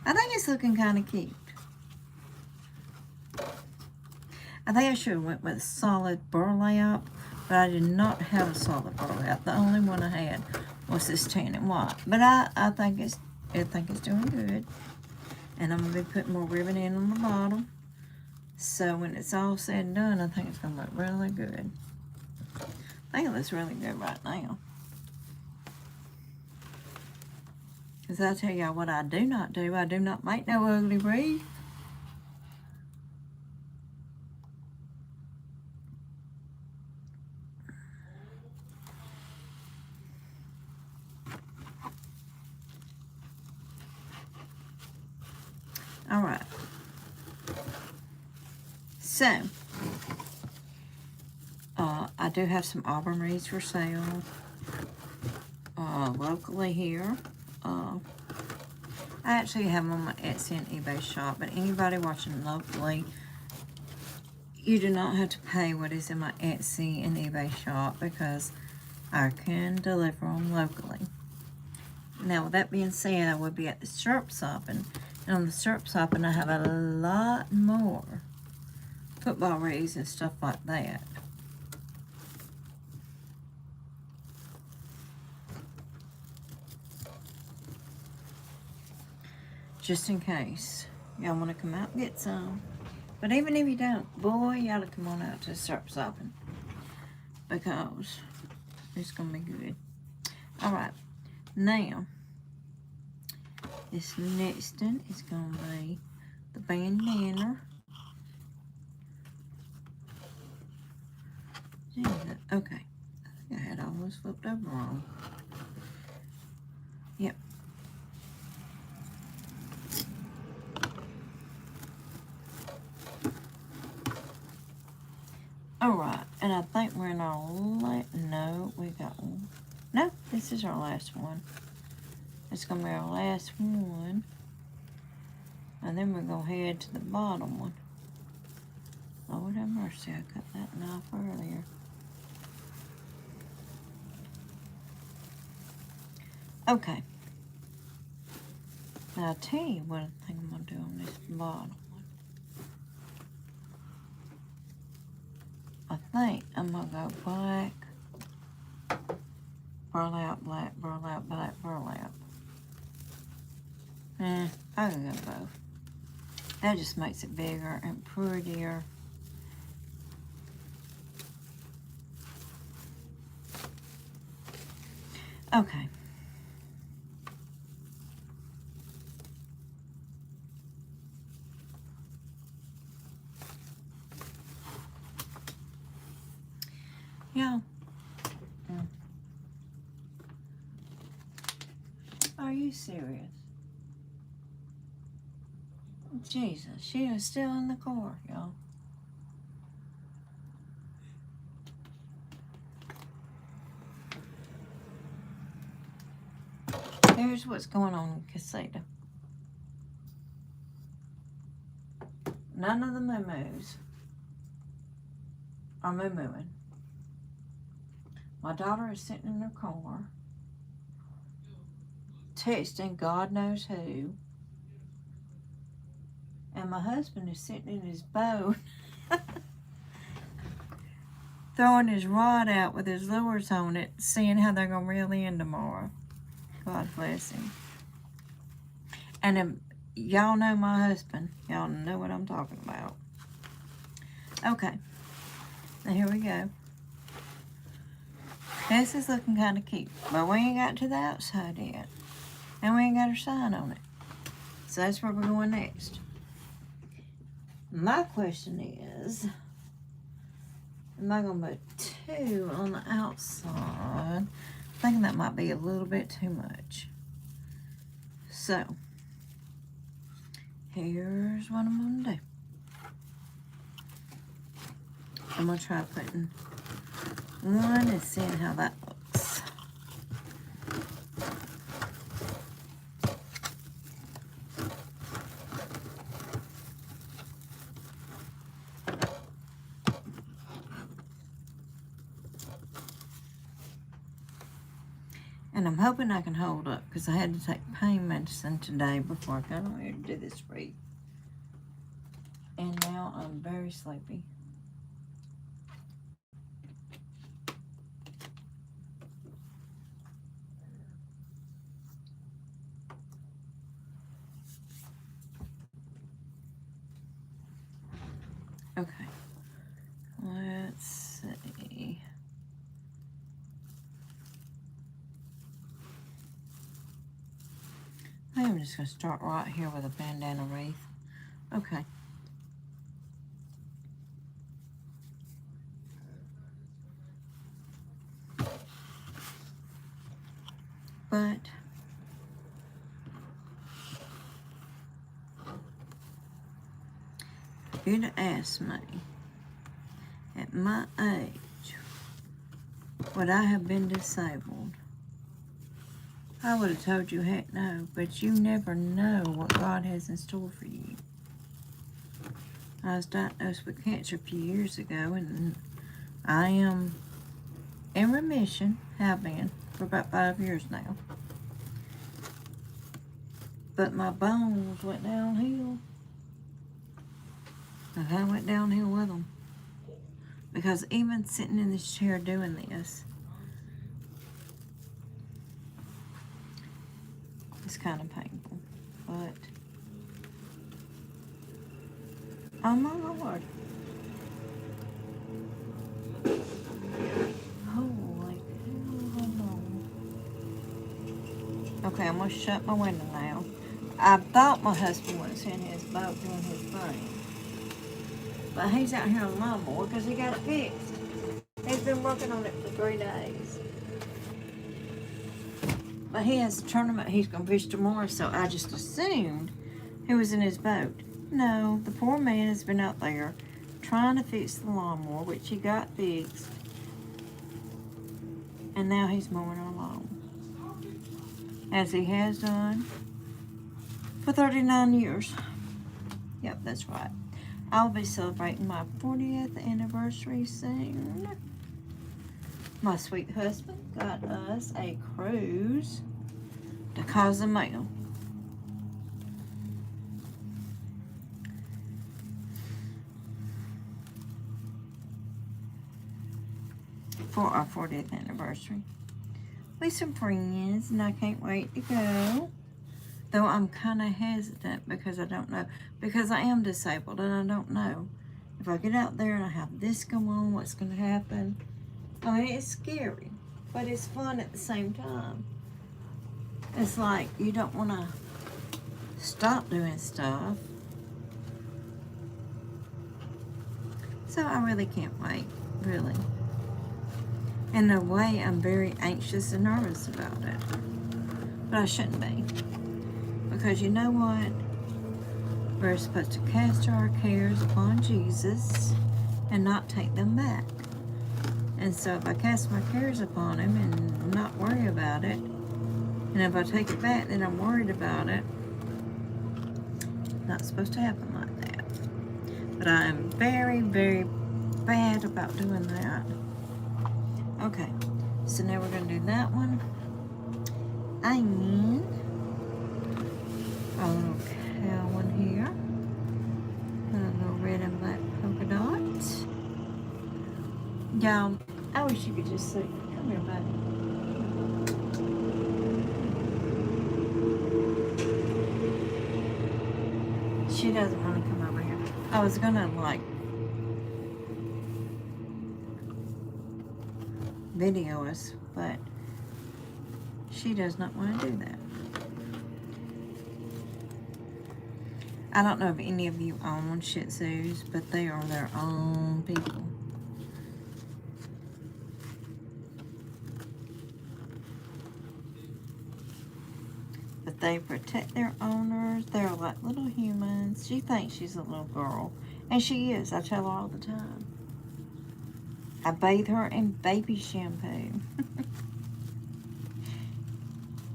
Speaker 1: I think it's looking kind of cute. I think I should have went with a solid burlap. But I did not have a solid burlap. The only one I had was this tan and white. But I think it's doing good. And I'm gonna be putting more ribbon in on the bottom. So when it's all said and done, I think it's gonna look really good. I think it looks really good right now. Because I tell y'all what I do not do. I do not make no ugly wreath. All right. So, I do have some auburn wreaths for sale. locally here. I actually have them on my Etsy and eBay shop, but anybody watching locally, you do not have to pay what is in my Etsy and eBay shop because I can deliver them locally. Now, with that being said, I will be at the syrup sopping, and on the syrup sopping, I have a lot more football wreaths and stuff like that. Just in case y'all want to come out and get some. But even if you don't, boy, y'all to come on out to the syrup sopping because it's going to be good. Alright, now, this next one is going to be the bandana. Okay, I think I had almost flipped over wrong. Yep. Alright, and I think we're in our no, we got one. No, this is our last one. It's going to be our last one. And then we're going to head to the bottom one. Lord have mercy, I cut that knife earlier. Okay. Now I'll tell you what I think I'm going to do on this bottom one. I think I'm going to go black, burlap, black, burlap, black, burlap. I can go both. That just makes it bigger and prettier. Okay. Yeah. Are you serious? Jesus, she is still in the car, y'all. Here's what's going on in Casita. None of the moo-moos are moo-mooing. My daughter is sitting in her car, texting God knows who. And my husband is sitting in his boat, throwing his rod out with his lures on it, seeing how they're going to reel in tomorrow. God bless him. And y'all know my husband. Y'all know what I'm talking about. Okay. Now here we go. This is looking kind of cute. But we ain't got to the outside yet. And we ain't got our sign on it. So that's where we're going next. My question is, am I going to put 2 on the outside? I'm thinking that might be a little bit too much. So, here's what I'm going to do. I'm going to try putting 1 and seeing how that looks. And I'm hoping I can hold up because I had to take pain medicine today before I got on here to do this wreath. And now I'm very sleepy. Okay. Let's see. I think I'm just going to start right here with a bandana wreath. Okay. But if you'd have asked me at my age, would I have been disabled I would have told you heck no, but you never know what God has in store for you. I was diagnosed with cancer a few years ago, and I am in remission, have been, for about 5 years now. But my bones went downhill. I kind of went downhill with them. Because even sitting in this chair doing this, it's kind of painful. But, oh my Lord. Holy cow, hold on. Okay, I'm going to shut my window now. I thought my husband was in his boat doing his thing. But he's out here on the lawnmower because he got it fixed. He's been working on it for 3 days. But he has a tournament he's going to fish tomorrow, so I just assumed he was in his boat. No, the poor man has been out there trying to fix the lawnmower, which he got fixed. And now he's mowing our lawn. As he has done for 39 years. Yep, that's right. I'll be celebrating my 40th anniversary soon. My sweet husband got us a cruise to Cozumel. For our 40th anniversary. With some friends, and I can't wait to go. Though I'm kind of hesitant because I don't know. Because I am disabled and I don't know. If I get out there and I have this go on, what's going to happen? I mean, it's scary. But it's fun at the same time. It's like you don't want to stop doing stuff. So I really can't wait. Really. In a way, I'm very anxious and nervous about it. But I shouldn't be. Because you know what? We're supposed to cast our cares upon Jesus and not take them back. And so if I cast my cares upon him and not worry about it, and if I take it back, then I'm worried about it. Not supposed to happen like that. But I am very, very bad about doing that. Okay, so now we're going to do that one. And a little cow one here. A little red and black polka dots. Y'all, I wish you could just see. Come here, buddy. She doesn't want to come over here. I was going to, like, video us, but she does not want to do that. I don't know if any of you own Shih Tzus, but they are their own people. But they protect their owners. They're like little humans. She thinks she's a little girl, and she is. I tell her all the time. I bathe her in baby shampoo.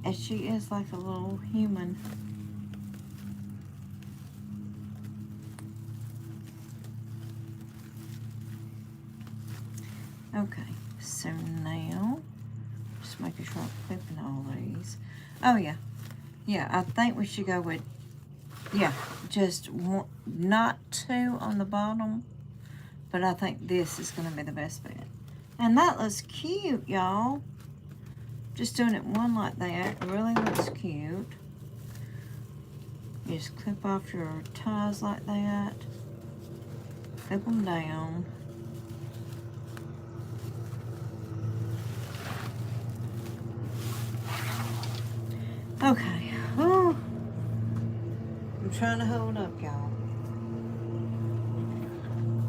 Speaker 1: And she is like a little human. Okay, so now, just making sure I'm clipping all these. Oh, yeah. Yeah, I think we should go with, yeah, just one, not 2 on the bottom, but I think this is going to be the best bet. And that looks cute, y'all. Just doing it one like that, it really looks cute. You just clip off your ties like that. Clip them down. Okay. Oh. I'm trying to hold up, y'all.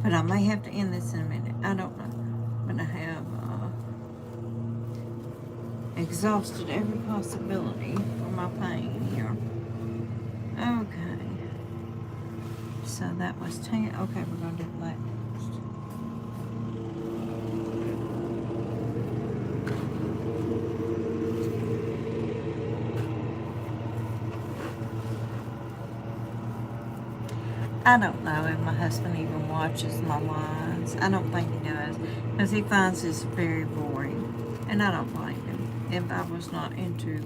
Speaker 1: But I may have to end this in a minute. I don't know. But I have exhausted every possibility for my pain here. Okay. So that was 10. Okay, we're going to do black next. I don't know if my husband even watches my lines. I don't think he does, because he finds this very boring, and I don't blame him. If I was not into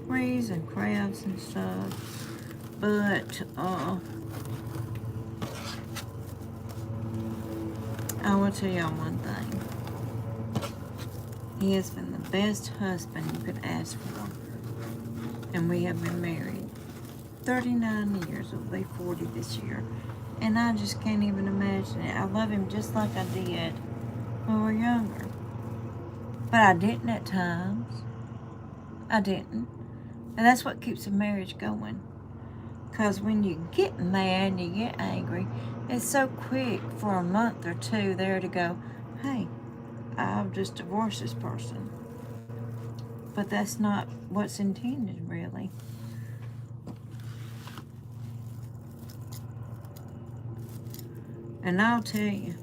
Speaker 1: wreaths and crafts and stuff, but I will tell y'all one thing. He has been the best husband you could ask for, and we have been married 39 years. It'll be 40 this year. And I just can't even imagine it. I love him just like I did when we were younger. But I didn't at times. I didn't. And that's what keeps a marriage going. Because when you get mad and you get angry, it's so quick for a month or two there to go, hey, I'll just divorce this person. But that's not what's intended, really. And I'll tell you,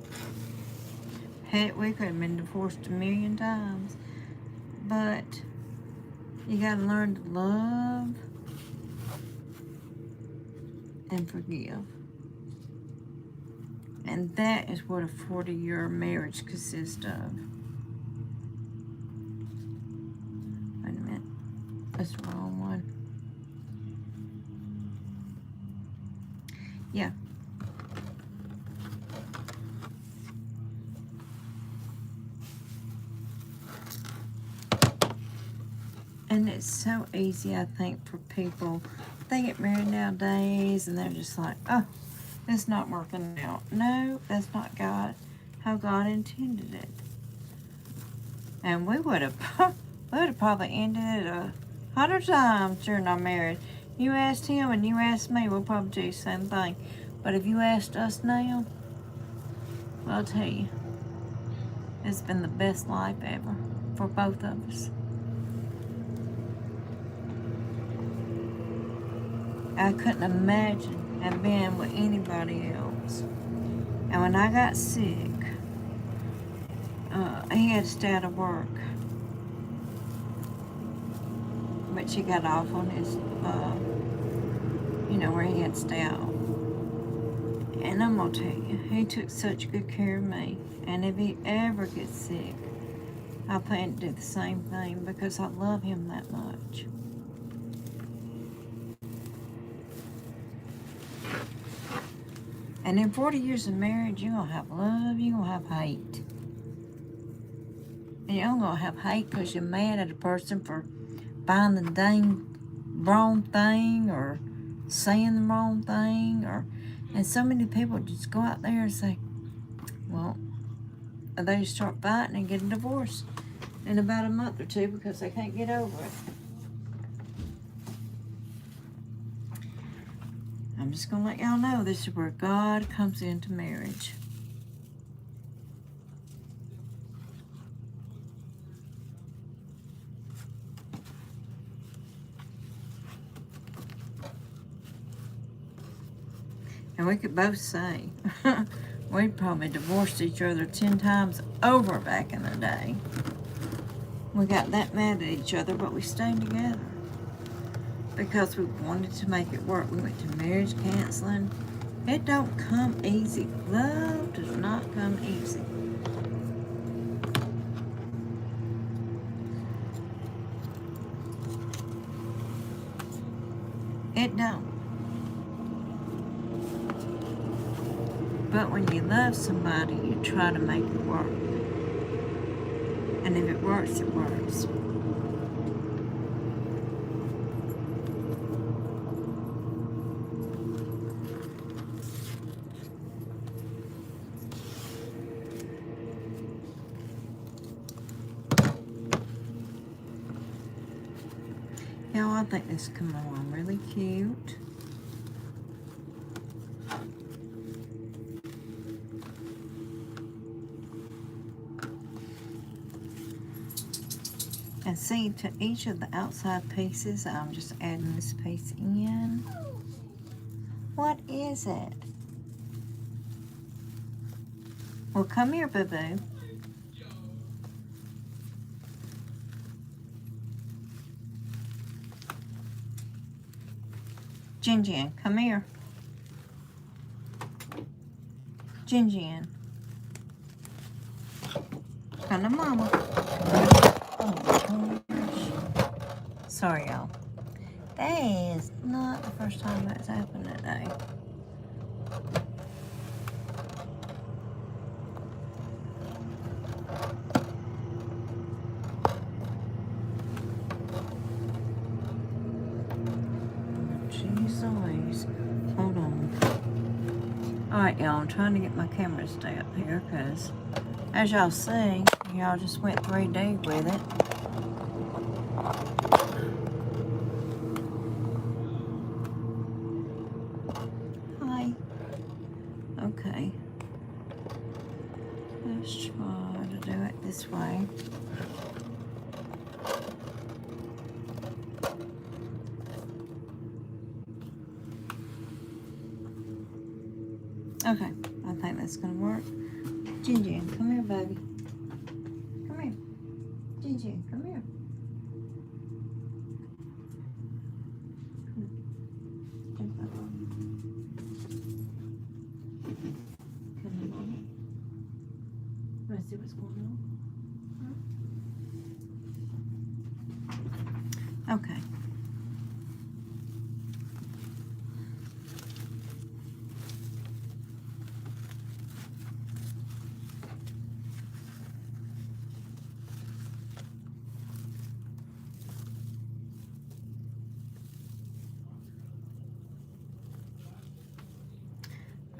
Speaker 1: heck, we could have been divorced 1,000,000 times, but you gotta learn to love and forgive. And that is what a 40-year marriage consists of. Wait a minute, that's the wrong one. Yeah. And it's so easy, I think, for people. They get married nowadays and they're just like, oh, it's not working out. No, that's not God, how God intended it. And we would have probably ended it 100 times during our marriage. You asked him and you asked me, we'll probably do the same thing. But if you asked us now, well, I'll tell you, it's been the best life ever for both of us. I couldn't imagine having been with anybody else. And when I got sick, he had to stay out of work. But he got off on his, where he had to stay out. And I'm going to tell you, he took such good care of me. And if he ever gets sick, I plan to do the same thing because I love him that much. And in 40 years of marriage, you're going to have love, you're going to have hate. And you're going to have hate because you're mad at a person for buying the dang wrong thing or saying the wrong thing. And so many people just go out there and say, well, they just start fighting and get a divorce in about a month or two because they can't get over it. I'm just going to let y'all know this is where God comes into marriage. And we could both say, we'd probably divorced each other 10 times over back in the day. We got that mad at each other, but we stayed together. Because we wanted to make it work. We went to marriage counseling. It don't come easy. Love does not come easy. It don't. But when you love somebody, you try to make it work. And if it works, it works. Y'all, I think this is coming along really cute. And see, to each of the outside pieces, I'm just adding this piece in. What is it? Well, come here, boo-boo. Jin Jin, come here. Jin Jin. Come to Mama. Oh my gosh. Sorry, y'all. That is not the first time that's happened today. Jeez Louise. Hold on. Alright, y'all. I'm trying to get my camera to stay up here because, as y'all see, y'all just went 3D with it. Hi. Okay. Let's try to do it this way. Okay, I think that's gonna work. Jin Jin, come here, baby. Come here. Jin Jin, come here. Come on. Wanna see what's going on? Okay.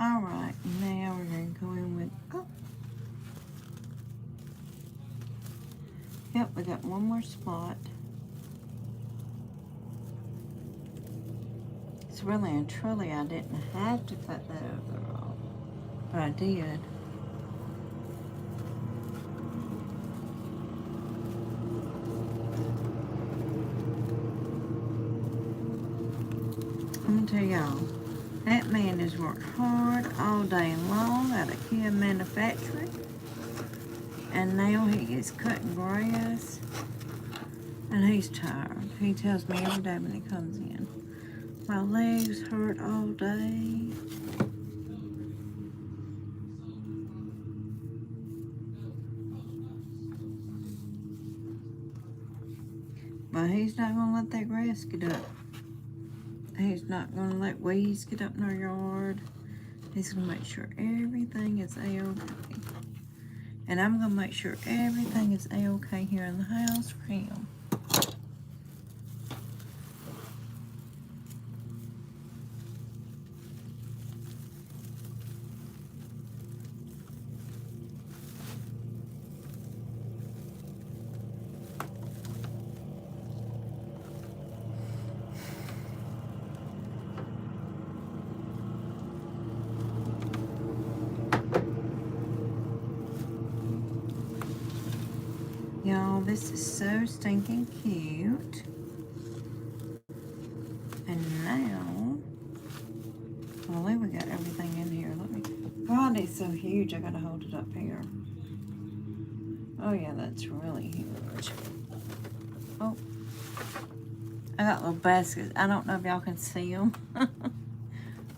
Speaker 1: Alright, now we're going to go in with, oh. Yep, we got one more spot. It's really and truly, I didn't have to cut that over all, but I did. I'm going to tell y'all. That man has worked hard all day long at a Kia manufacturing. And now he is cutting grass. And he's tired. He tells me every day when he comes in. My legs hurt all day. But he's not going to let that grass get up. He's not going to let weeds get up in our yard. He's going to make sure everything is A-okay. And I'm going to make sure everything is A-okay here in the house for him. Y'all, this is so stinking cute. And now, I believe we got everything in here. Let me, God, it's so huge. I gotta hold it up here. Oh yeah, that's really huge. Oh, I got little baskets. I don't know if y'all can see them,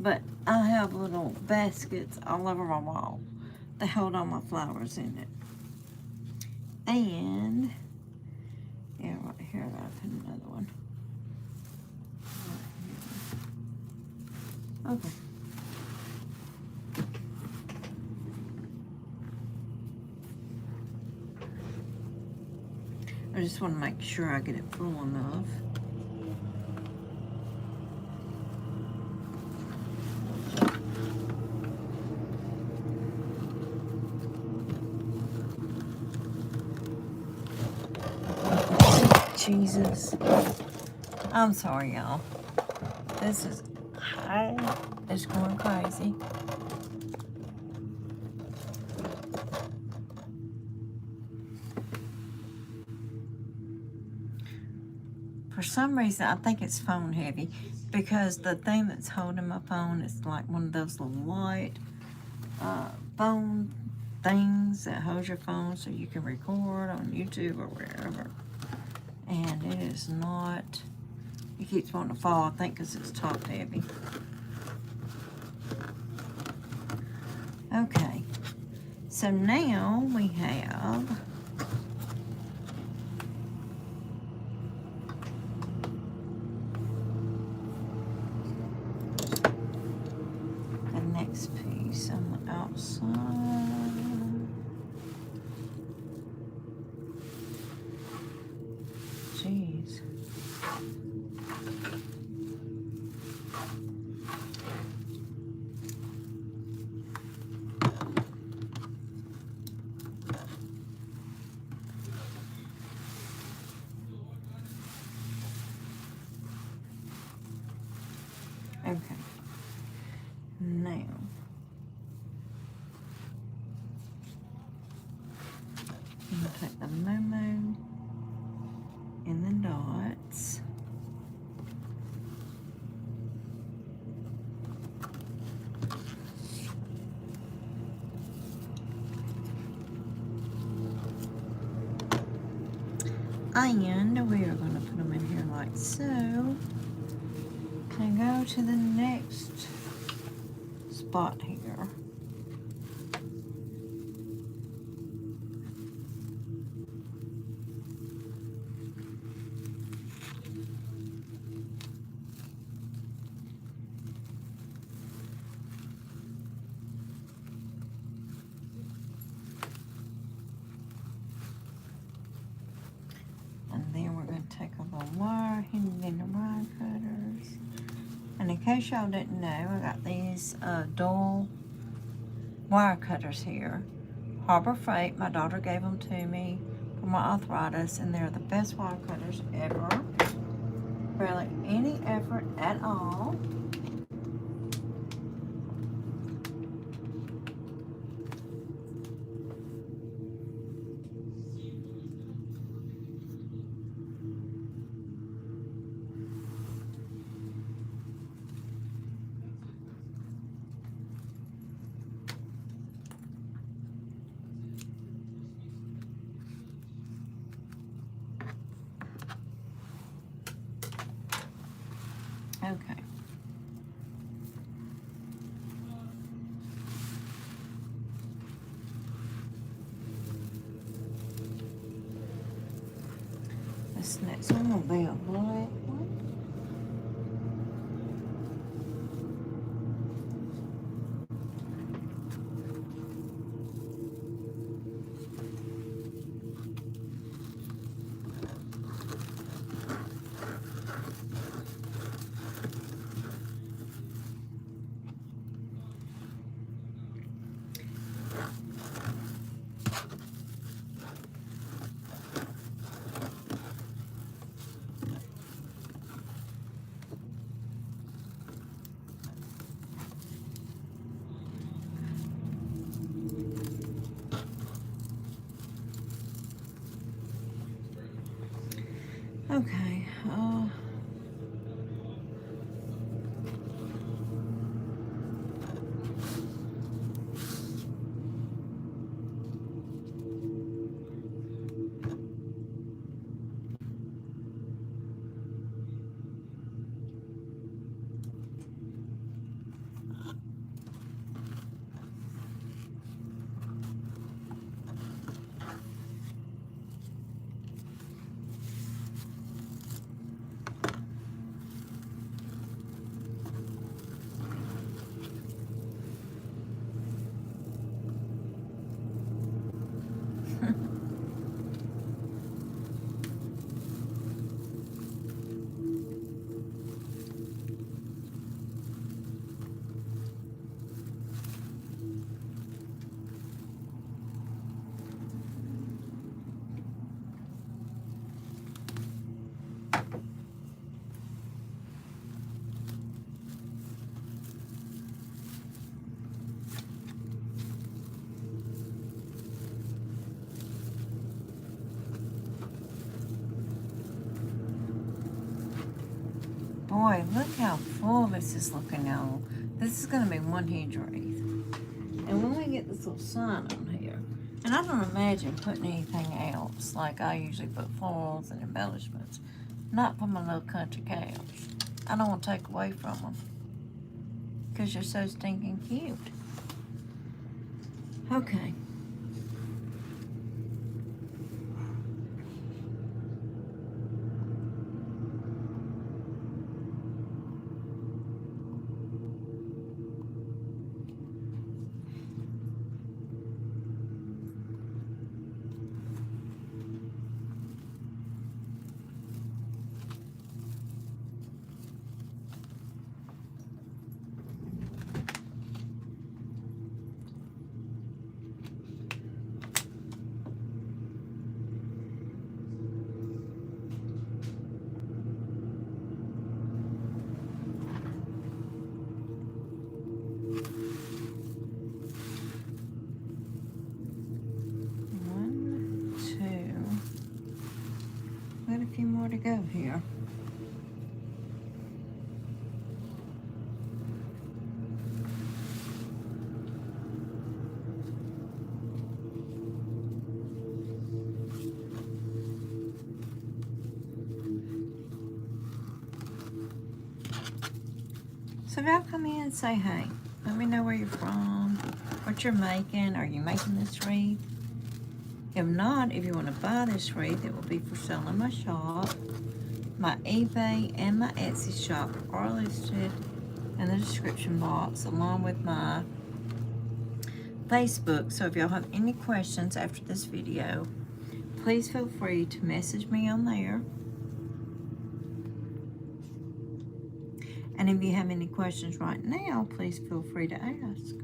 Speaker 1: but I have little baskets all over my wall that hold all my flowers in it. And, yeah, right here, I gotta put another one. Right here. Okay. I just want to make sure I get it full enough. Jesus. I'm sorry, y'all. This is high. It's going crazy. For some reason, I think it's phone heavy because the thing that's holding my phone is like one of those little white phone things that holds your phone so you can record on YouTube or wherever. And it is not, it keeps wanting to fall, I think, because it's top heavy. Okay, so now we have the next piece on the outside. Jeez. Okay. Now, I'm gonna take the Momo and the dots. And we are going to put them in here like so. And go to the next spot here. And then we're going to take a little wire, hidden in the wire cutters. And in case y'all didn't know, I got these dual wire cutters here. Harbor Freight, my daughter gave them to me for my arthritis, and they're the best wire cutters ever. Barely any effort at all. Okay. This next one will be a black one. Okay, boy, look how full this is looking, y'all. This is going to be one huge wreath. And when we get this little sign on here, and I don't imagine putting anything else, like I usually put florals and embellishments, not for my little country cows. I don't want to take away from them, because you're so stinking cute. Okay. One, two. Got a few more to go here. So if y'all come in and say, hey, let me know where you're from, what you're making. Are you making this wreath? If not, if you want to buy this wreath, it will be for sale in my shop. My eBay and my Etsy shop are listed in the description box, along with my Facebook. So if y'all have any questions after this video, please feel free to message me on there. And if you have any questions right now, please feel free to ask.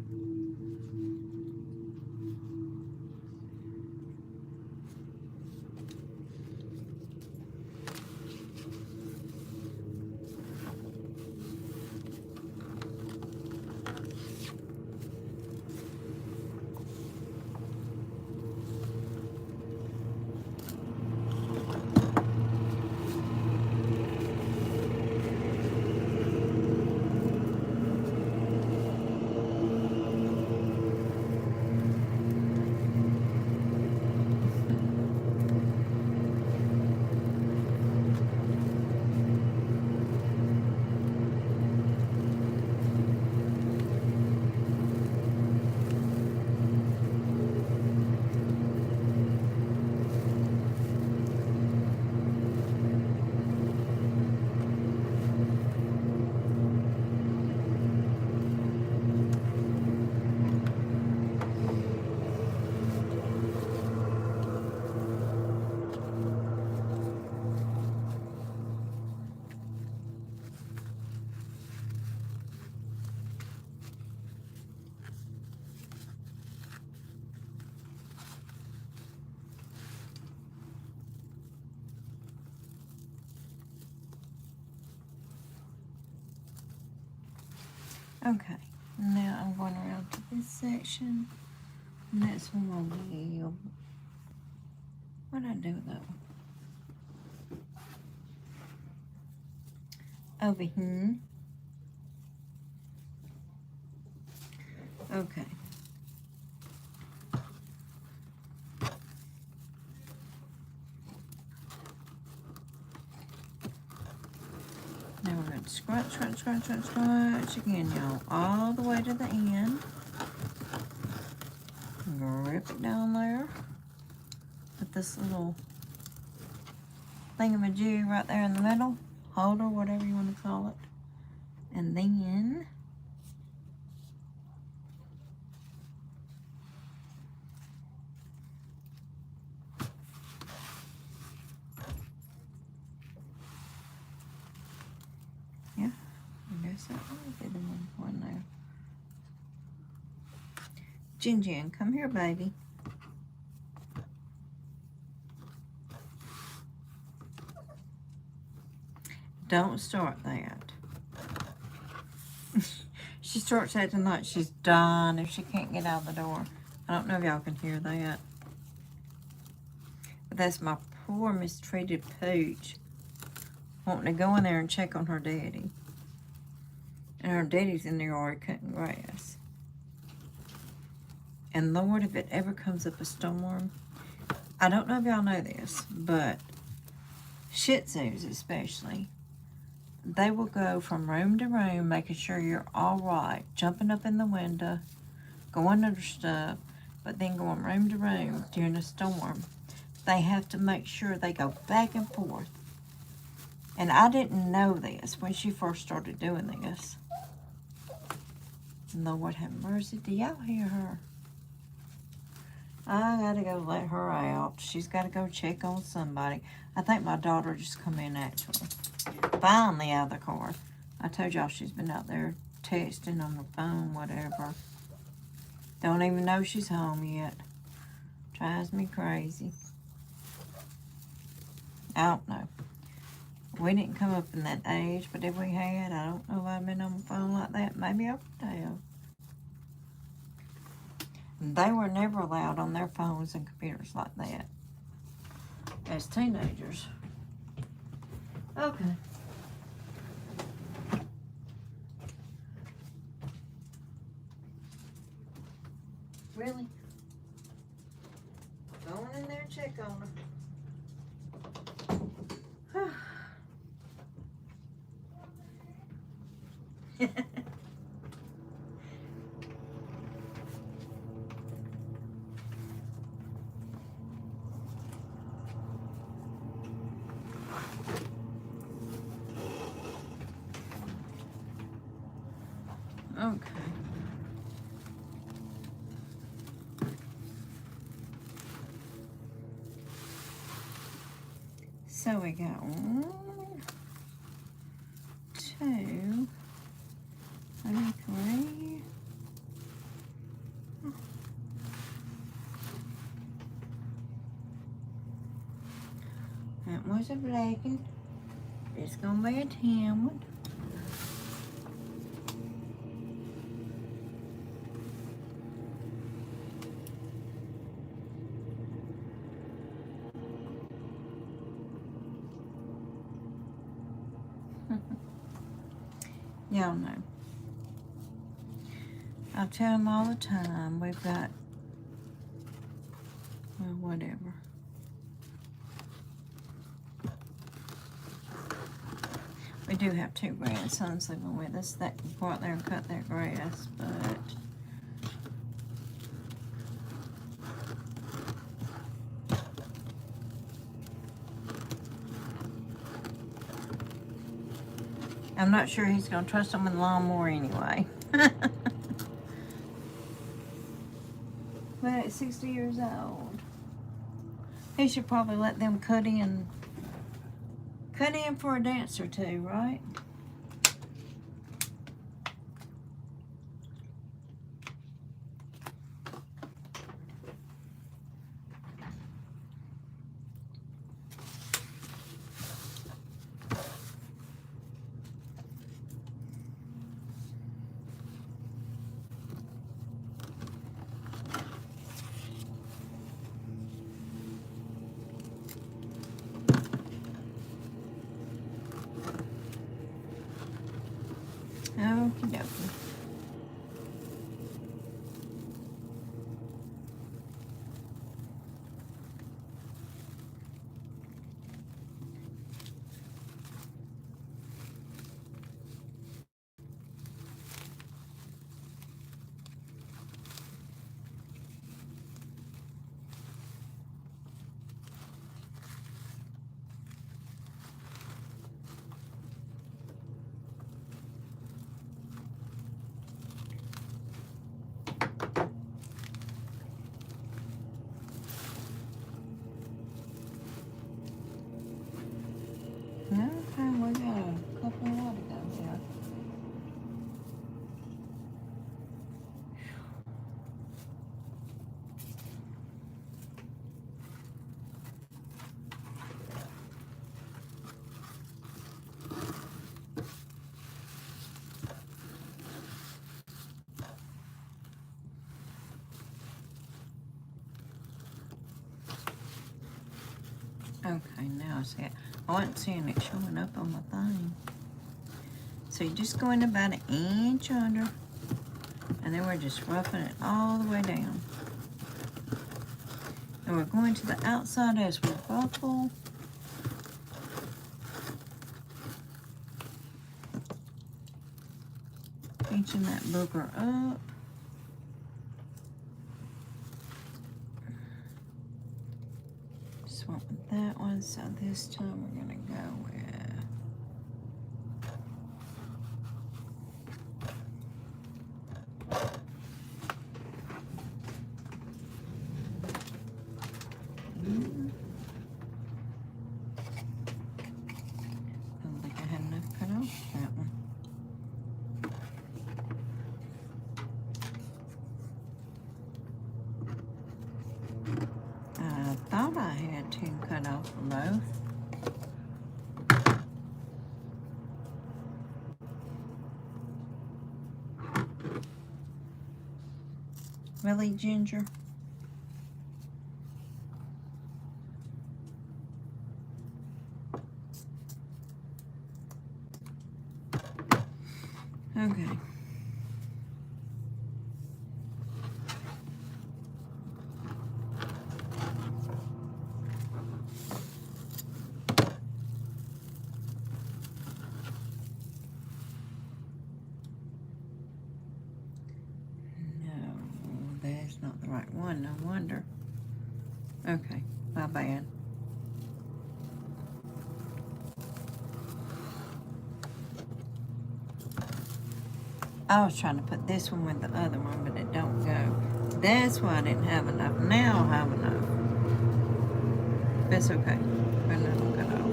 Speaker 1: Okay, now I'm going around to this section. Next one will be, what did I do with that one? Over here. Okay. Now we're going to scrunch, scrunch, scrunch, scrunch, scrunch again, y'all, all the way to the end. Grip it down there with this little thingamajig right there in the middle, holder, whatever you want to call it. And then yeah, I guess that will be the one there. Jin, come here, baby. Don't start that. She starts acting like she's dying if she can't get out the door. I don't know if y'all can hear that. But that's my poor mistreated pooch wanting to go in there and check on her daddy. And her daddy's in the yard cutting grass. And Lord, if it ever comes up a storm, I don't know if y'all know this, but Shih Tzus especially, they will go from room to room making sure you're all right, jumping up in the window, going under stuff, but then going room to room during a storm, they have to make sure they go back and forth. And I didn't know this when she first started doing this. Lord have mercy. Do y'all hear her? I gotta go let her out. She's gotta go check on somebody. I think my daughter just come in actually. Finally out of the car. I told y'all she's been out there texting on the phone, whatever. Don't even know she's home yet. Drives me crazy. I don't know. We didn't come up in that age, but if we had, I don't know if I'd been on the phone like that. Maybe I could tell. They were never allowed on their phones and computers like that as teenagers. Okay. Really? Go on in there and check on her. Okay. So we got 1, 2, 3. That was a black one. It's gonna be a tan one. Y'all know. I tell them all the time, we've got, well, whatever. We do have 2 grandsons living with us that can go out there and cut their grass, but I'm not sure he's going to trust them with the lawnmower anyway. But at 60 years old, he should probably let them cut in for a dance or 2, right? Okie dokie. Okay, we got a couple more to go here. Okay, now I see it. I wasn't seeing it showing up on my thing. So you just go in about 1 inch under, and then we're just roughing it all the way down. And we're going to the outside as we buckle. Pinching that booger up. that one, so this time we're gonna go with I don't think I had enough cut off that one. I thought I had two cut off for both. Really, Ginger? Okay. No, that's not the right one, no wonder. Okay, my bad. I was trying to put this one with the other one, but it don't go. That's why I didn't have enough. Now I have enough. But it's okay. I'm not gonna cut off.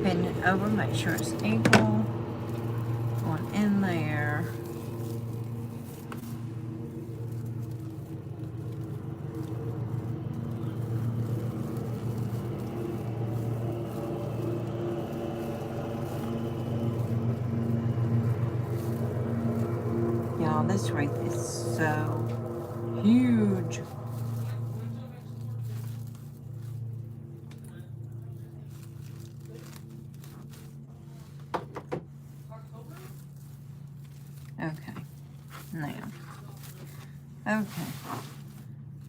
Speaker 1: Bend it over, make sure it's equal. Going in there. Y'all, this wreath is so huge. Okay, now, okay,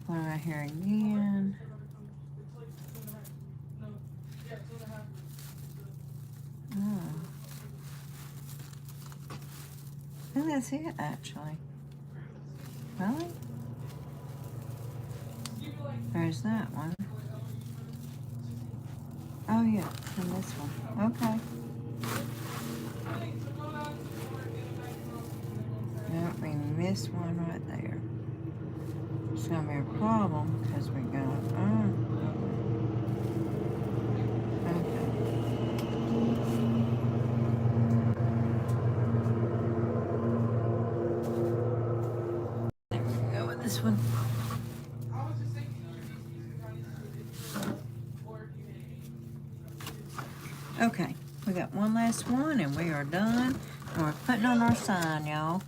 Speaker 1: put it right here again. Oh. I think that's it, actually. Really? There's that one. Oh, yeah, and this one. Okay. Yep, we missed one right there. It's gonna be a problem because we got okay. There we go with this one. Okay, we got one last one and we are done. And we're putting on our sign, y'all.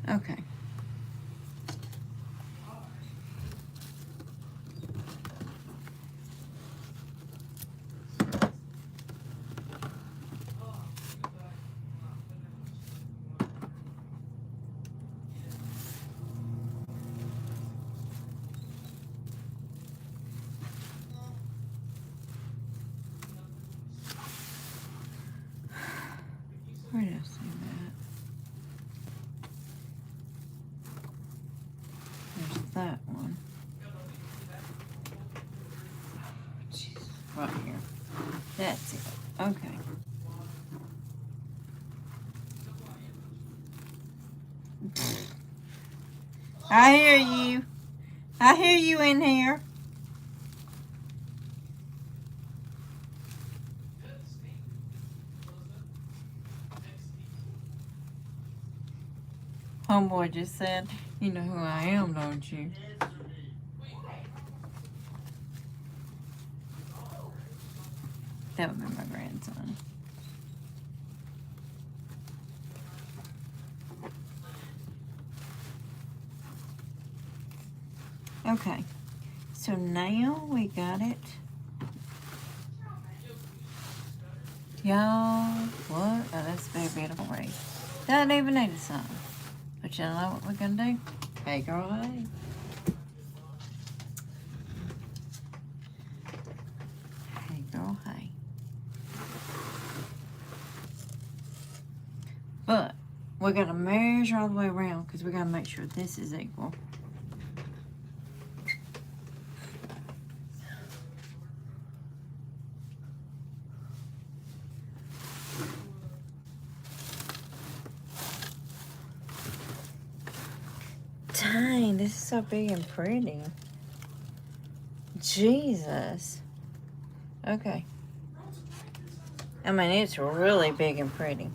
Speaker 1: Okay. Where did I see that? There's that one. Jeez, right here. That's it. Okay. I hear you. I hear you in here. Homeboy just said, you know who I am, don't you? That would be my grandson. Okay, so now we got it. Y'all, what? Oh, that's a very beautiful wreath. Doesn't even need a sign. But you know what we're gonna do? Hey girl, hey. Hey girl, hey. But we're gonna measure all the way around because we gotta make sure this is equal. Dang, this is so big and pretty. Jesus. Okay. I mean, it's really big and pretty.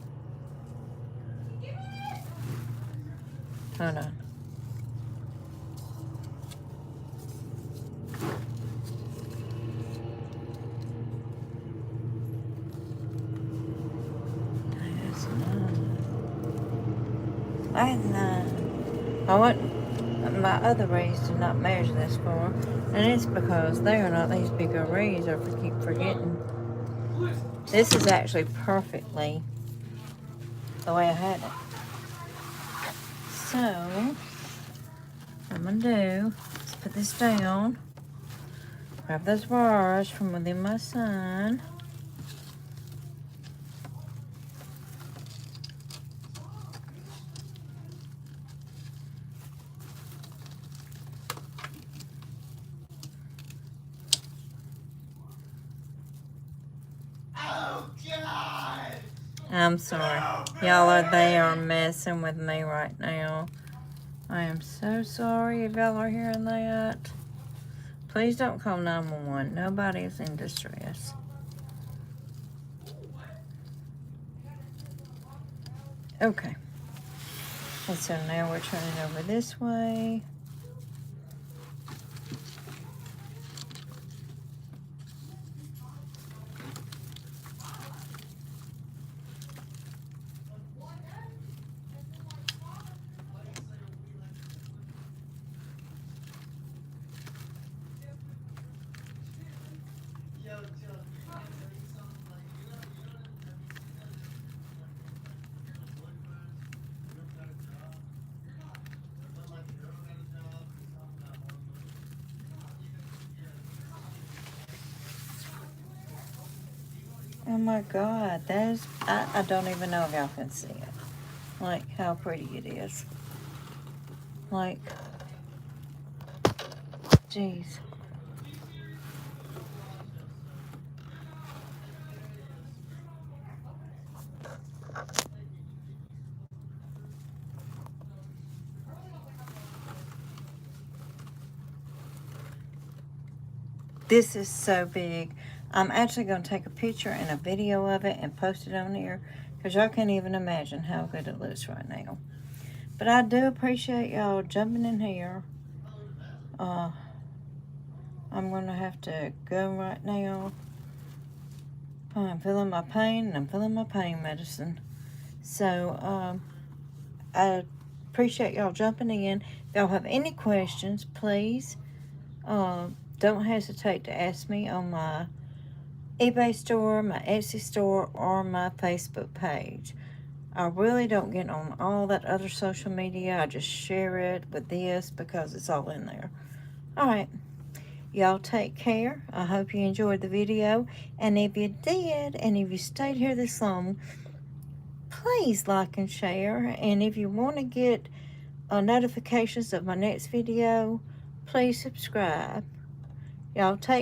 Speaker 1: Hold on. That's nice. I want my other wreaths to not measure this for, and it's because they are not these bigger wreaths. I keep forgetting. This is actually perfectly the way I had it. So, what I'm gonna do is put this down, grab those bars from within my sign. I'm sorry. They are messing with me right now. I am so sorry if y'all are hearing that. Please don't call 911. Nobody is in distress. Okay. And so now we're turning over this way. Oh my God, that is, I don't even know if y'all can see it. Like, how pretty it is. Like, jeez. This is so big. I'm actually going to take a picture and a video of it and post it on here because y'all can't even imagine how good it looks right now. But I do appreciate y'all jumping in here. I'm going to have to go right now. I'm feeling my pain and I'm feeling my pain medicine. So, I appreciate y'all jumping in. If y'all have any questions, please don't hesitate to ask me on my eBay store, my Etsy store, or my Facebook page. I really don't get on all that other social media. I just share it with this because it's all in there. Alright, y'all take care. I hope you enjoyed the video. And if you did, and if you stayed here this long, please like and share. And if you want to get notifications of my next video, please subscribe. Y'all take